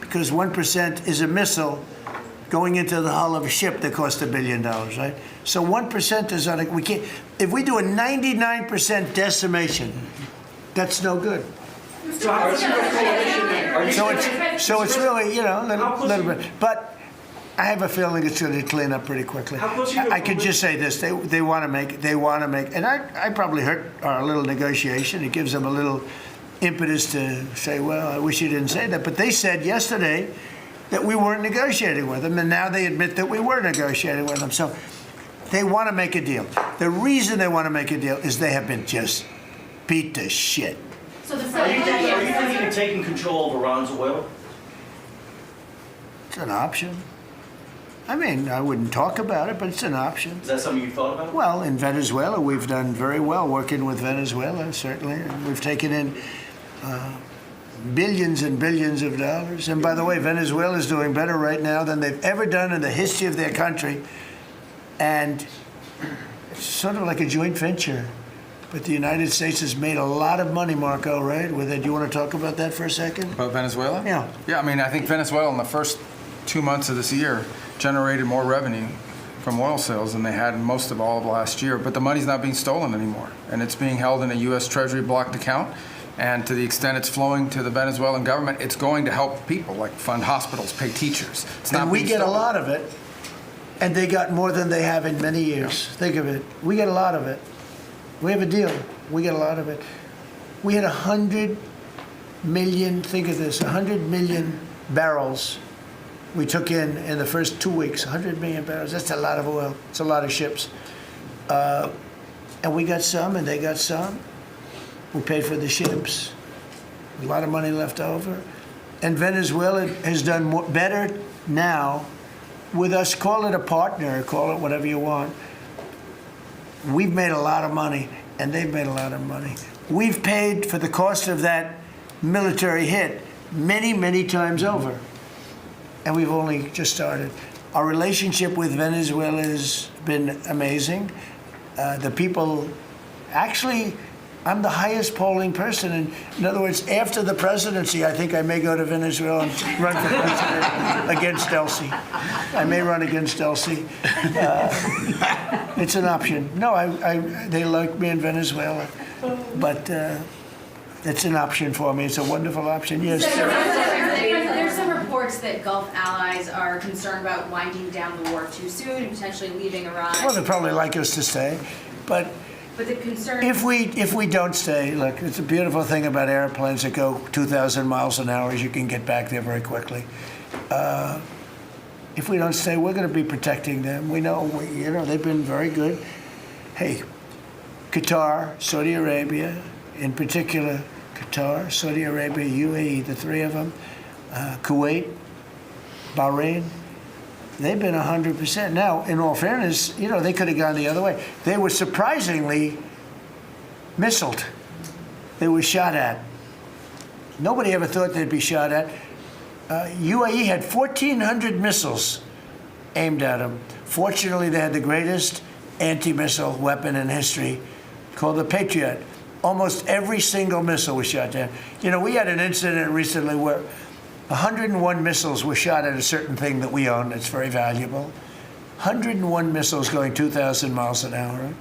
Speaker 2: because 1% is a missile going into the hull of a ship that cost $1 billion, right? So 1% is we can't. If we do a 99% decimation, that's no good. So it's really, a little bit. But I have a feeling it's going to clean up pretty quickly. I could just say this: they want to make, and I probably hurt our little negotiation. It gives them a little impetus to say, well, I wish you didn't say that. But they said yesterday that we weren't negotiating with them, and now they admit that we were negotiating with them. So they want to make a deal. The reason they want to make a deal is they have been just beat to shit.
Speaker 4: So the
Speaker 8: Are you thinking of taking control of Iran's oil?
Speaker 2: It's an option. I mean, I wouldn't talk about it, but it's an option.
Speaker 8: Is that something you've thought about?
Speaker 2: Well, in Venezuela, we've done very well working with Venezuela, certainly. And we've taken in billions and billions of dollars. And by the way, Venezuela is doing better right now than they've ever done in the history of their country. And it's sort of like a joint venture. But the United States has made a lot of money, Marco, right? With it. Do you want to talk about that for a second?
Speaker 12: About Venezuela?
Speaker 2: Yeah.
Speaker 12: Yeah, I mean, I think Venezuela in the first 2 months of this year generated more revenue from oil sales than they had most of all of last year. But the money's not being stolen anymore. And it's being held in a U.S. Treasury blocked account. And to the extent it's flowing to the Venezuelan government, it's going to help people, like fund hospitals, pay teachers. It's not
Speaker 2: And we
Speaker 12: being
Speaker 2: get a
Speaker 12: stolen.
Speaker 2: lot of it. And they got more than they have in many years. Yeah. Think of it. We get a lot of it. We have a deal. We get a lot of it. We had 100 million, think of this, 100 million barrels we took in the first 2 weeks. 100 million barrels. That's a lot of oil. It's a lot of ships. And we got some and they got some. We paid for the ships. A lot of money left over. And Venezuela has done better now with us. Call it a partner, call it whatever you want. We've made a lot of money, and they've made a lot of money. We've paid for the cost of that military hit many, many times over. And we've only just started. Our relationship with Venezuela has been amazing. The people, actually, I'm the highest polling person. And in other words, after the presidency, I think I may go to Venezuela and run for president against Elsie. I may run against Elsie. It's an option. No, they like me in Venezuela. But It's an option for me. It's a wonderful option. Yes.
Speaker 5: There's some reports that Gulf allies are concerned about winding down the war too soon and potentially leaving Iran.
Speaker 2: Well, they'd probably like us to stay, but
Speaker 5: the concern.
Speaker 2: if we don't stay, look, it's a beautiful thing about airplanes that go 2,000 miles an hour is you can get back there very quickly. If we don't stay, we're going to be protecting them. We know, they've been very good. Hey, Qatar, Saudi Arabia, in particular, Qatar, Saudi Arabia, UAE, the three of them, Kuwait, Bahrain, they've been 100%. Now, in all fairness, they could have gone the other way. They were surprisingly missiled. They were shot at. Nobody ever thought they'd be shot at. UAE had 1,400 missiles aimed at them. Fortunately, they had the greatest anti-missile weapon in history called the Patriot. Almost every single missile was shot down. We had an incident recently where 101 missiles were shot at a certain thing that we own that's very valuable. 101 missiles going 2,000 miles an hour.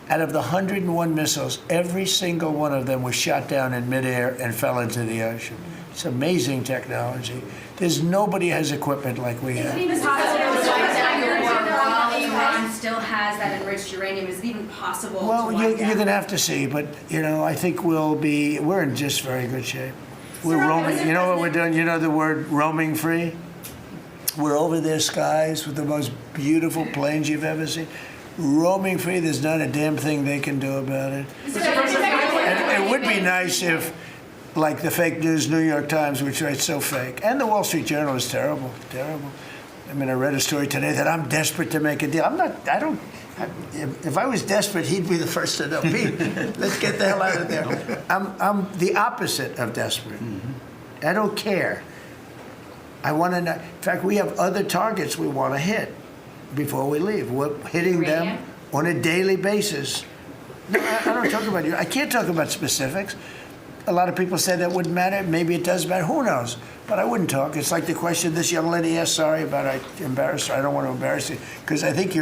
Speaker 2: Out of the 101 missiles, every single one of them was shot down in midair and fell into the ocean. It's amazing technology. There's nobody has equipment like we have.
Speaker 5: Is it even possible to wipe down the war while Iran still has that enriched uranium? Is it even possible
Speaker 2: Well,
Speaker 5: to wipe
Speaker 2: you're going to have to see, but, I think we're in just very good shape. We're roaming. You know what we're doing? You know the word roaming free? We're over their skies with the most beautiful planes you've ever seen. Roaming free, there's not a damn thing they can do about it. And it would be nice if, like the fake news New York Times, which writes so fake, and the Wall Street Journal is terrible, terrible. I mean, I read a story today that I'm desperate to make a deal. If I was desperate, he'd be the first to know. Pete, let's get the hell out of there. I'm the opposite of desperate. I don't care. I want to know. In fact, we have other targets we want to hit before we leave. We're hitting them on a daily basis. No, I don't talk about you. I can't talk about specifics. A lot of people say that wouldn't matter. Maybe it does matter. Who knows? But I wouldn't talk. It's like the question this young lady asked. Sorry about I embarrassed her. I don't want to embarrass you because I think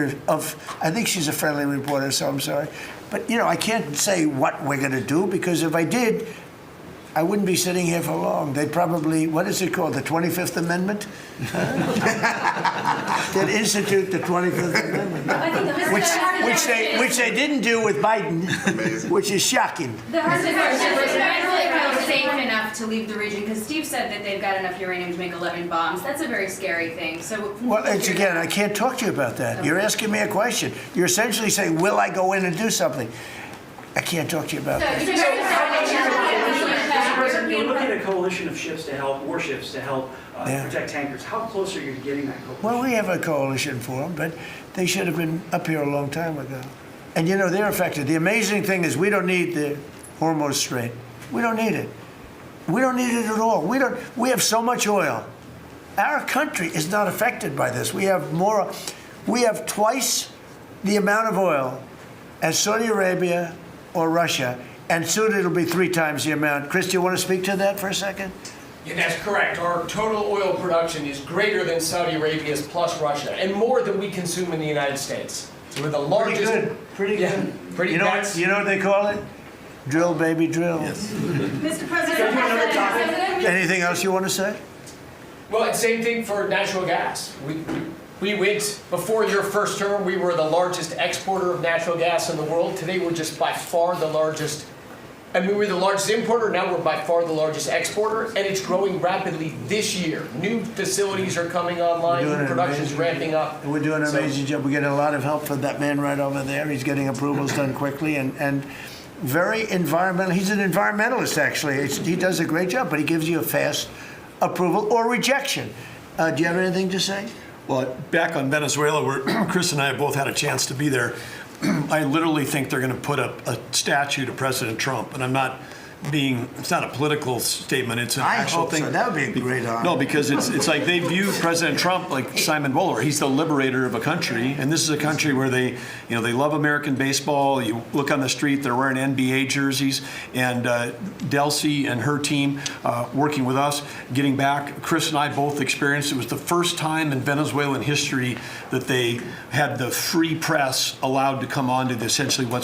Speaker 2: she's a friendly reporter, so I'm sorry. But I can't say what we're going to do because if I did, I wouldn't be sitting here for long. They'd probably, what is it called, the 25th Amendment? They'd institute the 25th Amendment, which they didn't do with Biden, which is shocking.
Speaker 5: The hard question is really safe enough to leave the region because Steve said that they've got enough uranium to make 11 bombs. That's a very scary thing. So,
Speaker 2: well, it's again, I can't talk to you about that. You're asking me a question. You're essentially saying, will I go in and do something? I can't talk to you about that.
Speaker 11: You're looking at a coalition of ships to help, warships to help protect tankers. How close are you to getting that coalition?
Speaker 2: Well, we have a coalition for them, but they should have been up here a long time ago. And they're affected. The amazing thing is we don't need the Hormuz Strait. We don't need it. We don't need it at all. We have so much oil. Our country is not affected by this. We have twice the amount of oil as Saudi Arabia or Russia, and soon it'll be 3 times the amount. Chris, do you want to speak to that for a second?
Speaker 13: Yeah, that's correct. Our total oil production is greater than Saudi Arabia's plus Russia, and more than we consume in the United States. So we're the largest.
Speaker 2: Pretty good.
Speaker 13: Yeah, pretty.
Speaker 2: You know what they call it? Drill, baby, drill.
Speaker 4: Mr. President,
Speaker 2: Anything else you want to say?
Speaker 13: Well, it's same thing for natural gas. We went, before your first term, we were the largest exporter of natural gas in the world. Today, we're just by far the largest. We were the largest importer, now we're by far the largest exporter, and it's growing rapidly this year. New facilities are coming online, new production's ramping up.
Speaker 2: We're doing an amazing job. We're getting a lot of help from that man right over there. He's getting approvals done quickly and very environmental. He's an environmentalist, actually. He does a great job, but he gives you a fast approval or rejection. Do you have anything to say?
Speaker 14: Well, back on Venezuela, where Chris and I have both had a chance to be there, I literally think they're going to put up a statue to President Trump. And I'm not being, it's not a political statement, it's an actual thing.
Speaker 2: So. That would be a great honor.
Speaker 14: No, because it's like they view President Trump like Simon Bowler. He's the liberator of a country, and this is a country where they love American baseball. You look on the street, they're wearing NBA jerseys, and Delcy and her team working with us, getting back. Chris and I both experienced it was the first time in Venezuelan history that they had the free press allowed to come on to essentially where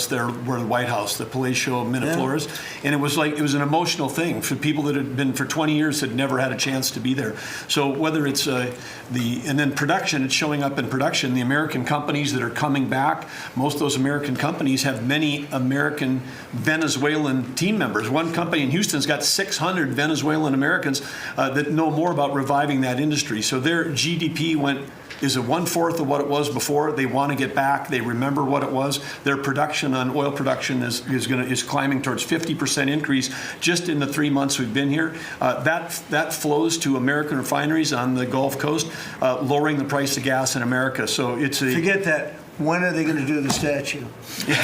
Speaker 14: the White House, the Palacio Miraflores, and it was like, it was an emotional thing for people that had been for 20 years had never had a chance to be there. So whether it's and then production, it's showing up in production. The American companies that are coming back, most of those American companies have many American Venezuelan team members. One company in Houston's got 600 Venezuelan Americans that know more about reviving that industry. So their GDP is 1/4 of what it was before. They want to get back. They remember what it was. Their production on oil production is climbing towards 50% increase just in the 3 months we've been here. That flows to American refineries on the Gulf Coast, lowering the price of gas in America. So it's a
Speaker 2: Forget that. When are they going to do the statue? The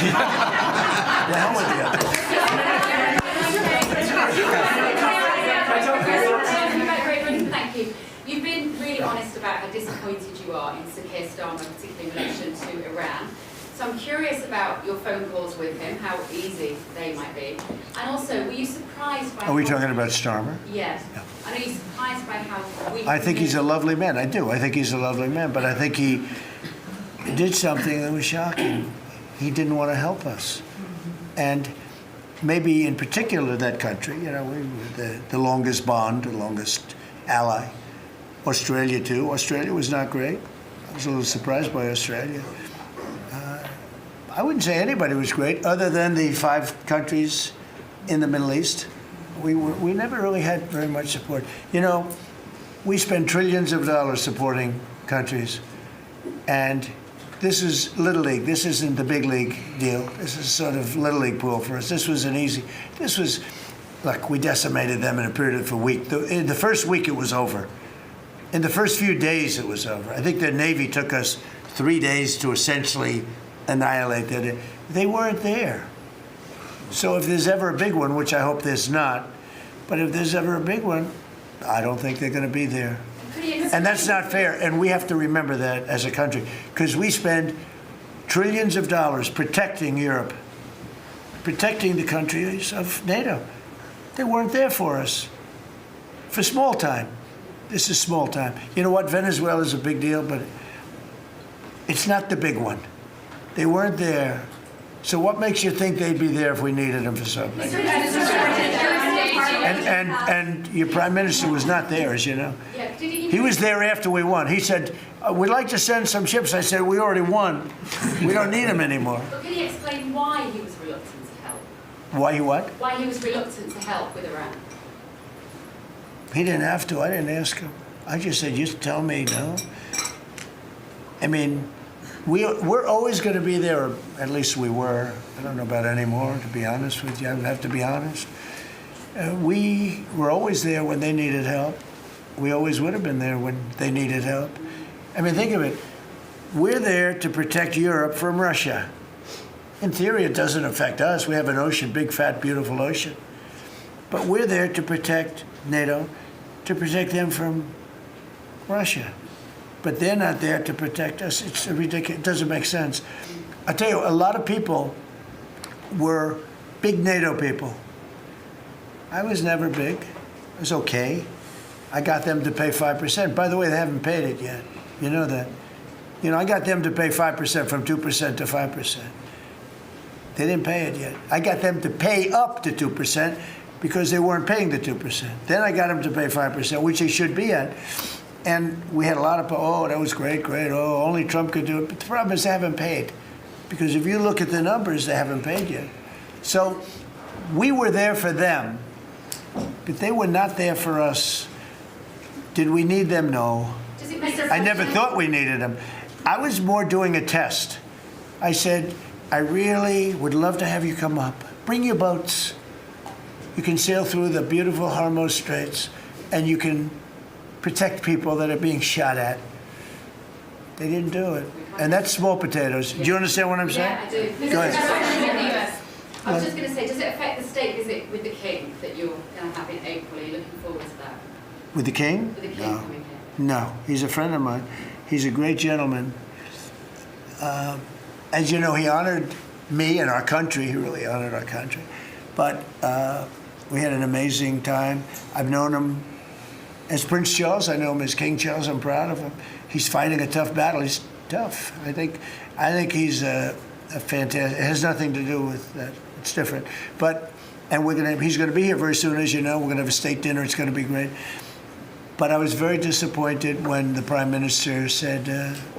Speaker 2: hell with you.
Speaker 5: Thank you. You've been really honest about how disappointed you are in Sir Keir Starmer, particularly in relation to Iran. So I'm curious about your phone calls with him, how easy they might be. And also, were you surprised by...
Speaker 2: Are we talking about Starmer?
Speaker 5: Yes. And are you surprised by how weak...
Speaker 2: I think he's a lovely man. I do. I think he's a lovely man. But I think he did something that was shocking. He didn't want to help us. And maybe in particular that country, we were the longest bond, the longest ally. Australia too. Australia was not great. I was a little surprised by Australia. I wouldn't say anybody was great other than the 5 countries in the Middle East. We never really had very much support. We spend trillions of dollars supporting countries, and this is Little League. This isn't the big league deal. This is sort of Little League pool for us. This was look, we decimated them in a period of a week. In the first week, it was over. In the first few days, it was over. I think the Navy took us 3 days to essentially annihilate that. They weren't there. So if there's ever a big one, which I hope there's not, but if there's ever a big one, I don't think they're going to be there. And that's not fair. And we have to remember that as a country, because we spend trillions of dollars protecting Europe, protecting the countries of NATO. They weren't there for us for small time. This is small time. You know what? Venezuela is a big deal, but it's not the big one. They weren't there. So what makes you think they'd be there if we needed them for something? And your prime minister was not there, as you know. He was there after we won. He said, we'd like to send some ships. I said, we already won. We don't need them anymore.
Speaker 5: But can you explain why he was reluctant to help?
Speaker 2: Why he what?
Speaker 5: Why he was reluctant to help with Iran?
Speaker 2: He didn't have to. I didn't ask him. I just said, just tell me, no. I mean, we're always going to be there, or at least we were. I don't know about anymore, to be honest with you. I would have to be honest. We were always there when they needed help. We always would have been there when they needed help. I mean, think of it. We're there to protect Europe from Russia. In theory, it doesn't affect us. We have an ocean, big, fat, beautiful ocean. But we're there to protect NATO, to protect them from Russia. But they're not there to protect us. It's ridiculous. It doesn't make sense. I tell you, a lot of people were big NATO people. I was never big. It was okay. I got them to pay 5%. By the way, they haven't paid it yet. You know that. I got them to pay 5% from 2% to 5%. They didn't pay it yet. I got them to pay up to 2% because they weren't paying the 2%. Then I got them to pay 5%, which they should be at. And we had a lot of, that was great. Oh, only Trump could do it. But the problem is they haven't paid. Because if you look at the numbers, they haven't paid yet. So we were there for them, but they were not there for us. Did we need them? No. I never thought we needed them. I was more doing a test. I said, I really would love to have you come up. Bring your boats. You can sail through the beautiful Hormuz Straits, and you can protect people that are being shot at. They didn't do it. And that's small potatoes. Do you understand what I'm saying?
Speaker 5: Yeah, I do.
Speaker 2: Go ahead.
Speaker 5: I was just going to say, does it affect the state visit with the King that you're going to have in April? Are you looking forward to that?
Speaker 2: With the King?
Speaker 5: With the King
Speaker 2: No.
Speaker 5: coming here?
Speaker 2: No. He's a friend of mine. He's a great gentleman. As you know, he honored me and our country. He really honored our country. But we had an amazing time. I've known him as Prince Charles. I know him as King Charles. I'm proud of him. He's fighting a tough battle. He's tough. I think he's a fantastic. It has nothing to do with that. It's different. But And he's going to be here very soon, as you know. We're going to have a state dinner. It's going to be great. But I was very disappointed when the Prime Minister said,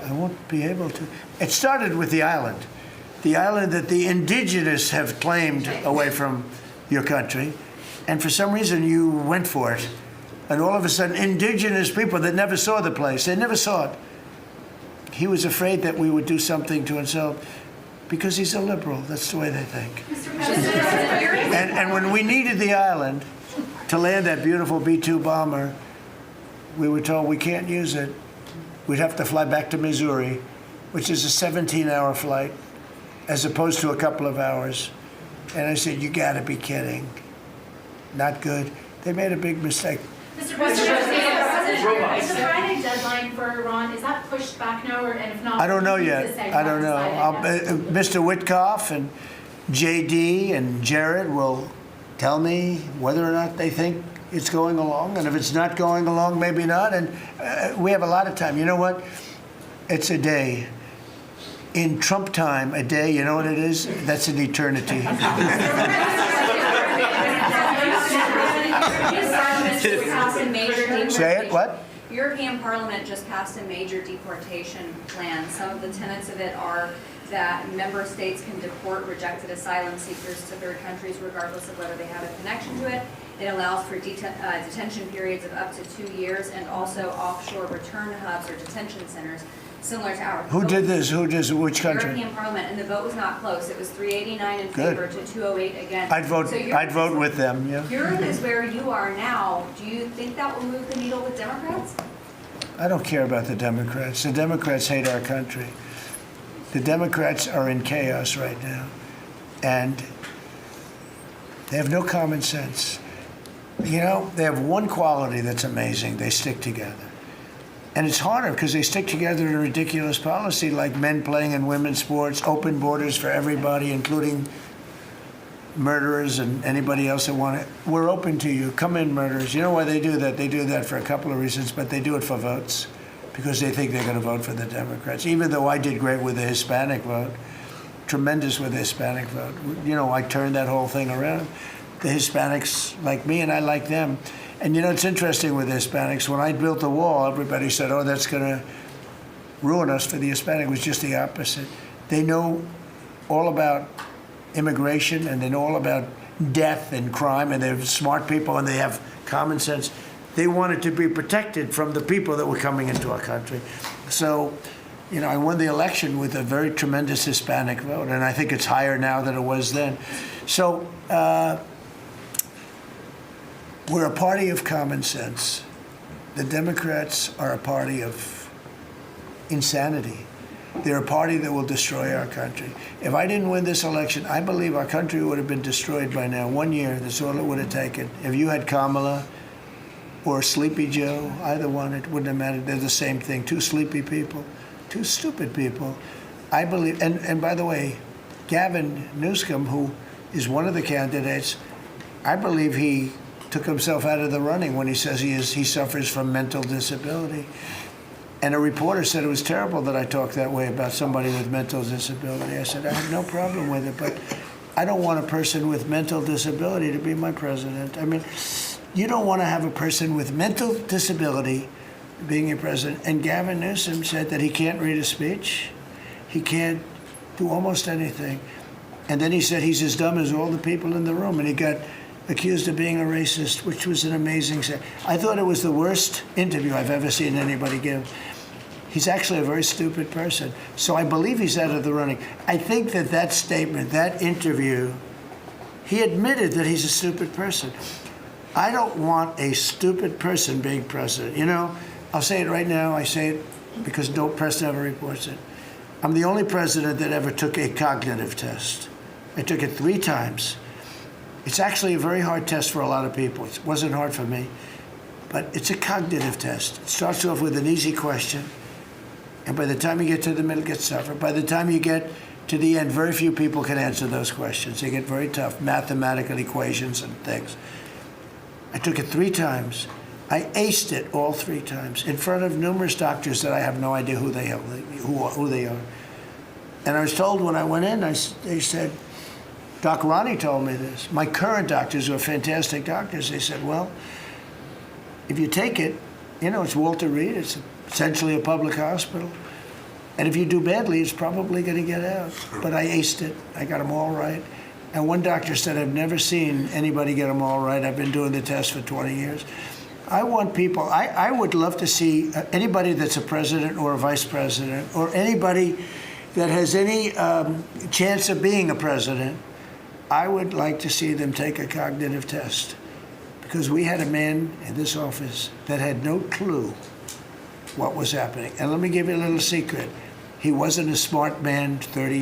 Speaker 2: I won't be able to. It started with the island that the indigenous have claimed away from your country. And for some reason, you went for it. And all of a sudden, indigenous people that never saw the place, they never saw it. He was afraid that we would do something to insult, because he's a liberal. That's the way they think. And when we needed the island to land that beautiful B-2 bomber, we were told we can't use it. We'd have to fly back to Missouri, which is a 17-hour flight, as opposed to a couple of hours. And I said, you gotta be kidding. Not good. They made a big mistake.
Speaker 10: Mr. President, is the Friday deadline for Iran, is that pushed back now, and if not?
Speaker 2: I don't know yet. I don't know. Mr. Witkoff and JD and Jared will tell me whether or not they think it's going along. And if it's not going along, maybe not. And we have a lot of time. You know what? It's a day. In Trump time, a day, you know what it is? That's an eternity. Say it, what?
Speaker 5: European Parliament just passed a major deportation plan. Some of the tenets of it are that member states can deport rejected asylum seekers to third countries regardless of whether they have a connection to it. It allows for detention periods of up to 2 years and also offshore return hubs or detention centers similar to ours.
Speaker 2: Who did this? Which country?
Speaker 5: European Parliament, and the vote was not close. It was 389 in favor to 208 against.
Speaker 2: I'd vote with them, yeah.
Speaker 5: Europe is where you are now. Do you think that will move the needle with Democrats?
Speaker 2: I don't care about the Democrats. The Democrats hate our country. The Democrats are in chaos right now, and they have no common sense. You know, they have one quality that's amazing. They stick together. And it's harder because they stick together in a ridiculous policy like men playing in women's sports, open borders for everybody, including murderers and anybody else that want it. We're open to you. Come in, murderers. You know why they do that? They do that for a couple of reasons, but they do it for votes because they think they're going to vote for the Democrats. Even though I did great with the Hispanic vote, tremendous with the Hispanic vote. You know, I turned that whole thing around. The Hispanics like me, and I like them. And you know, it's interesting with the Hispanics. When I built the wall, everybody said, oh, that's going to ruin us for the Hispanic. It was just the opposite. They know all about immigration, and they know all about death and crime, and they're smart people, and they have common sense. They wanted to be protected from the people that were coming into our country. So, you know, I won the election with a very tremendous Hispanic vote, and I think it's higher now than it was then. So, we're a party of common sense. The Democrats are a party of insanity. They're a party that will destroy our country. If I didn't win this election, I believe our country would have been destroyed by now. 1 year, that's all it would have taken. If you had Kamala or Sleepy Joe, either one, it wouldn't have mattered. They're the same thing. Two sleepy people, two stupid people. I believe, and by the way, Gavin Newsom, who is one of the candidates, I believe he took himself out of the running when he says he suffers from mental disability. And a reporter said it was terrible that I talked that way about somebody with mental disability. I said, I have no problem with it, but I don't want a person with mental disability to be my president. I mean, you don't want to have a person with mental disability being your president. And Gavin Newsom said that he can't read a speech. He can't do almost anything. And then he said he's as dumb as all the people in the room. And he got accused of being a racist, which was an amazing thing. I thought it was the worst interview I've ever seen anybody give. He's actually a very stupid person. So I believe he's out of the running. I think that statement, that interview, he admitted that he's a stupid person. I don't want a stupid person being president. You know, I'll say it right now. I say it because no press never reports it. I'm the only president that ever took a cognitive test. I took it 3 times. It's actually a very hard test for a lot of people. It wasn't hard for me, but it's a cognitive test. It starts off with an easy question, and by the time you get to the middle, it gets tougher. By the time you get to the end, very few people can answer those questions. They get very tough, mathematical equations and things. I took it 3 times. I aced it all 3 times in front of numerous doctors that I have no idea who they are. And I was told when I went in, they said, Doc Ronnie told me this. My current doctors, who are fantastic doctors, they said, well, if you take it, you know, it's Walter Reed, it's essentially a public hospital. And if you do badly, it's probably going to get out. But I aced it. I got them all right. And one doctor said, I've never seen anybody get them all right. I've been doing the test for 20 years. I want people, I would love to see anybody that's a president or a vice president or anybody that has any chance of being a president, I would like to see them take a cognitive test. Because we had a man in this office that had no clue what was happening. And let me give you a little secret. He wasn't a smart man 30 years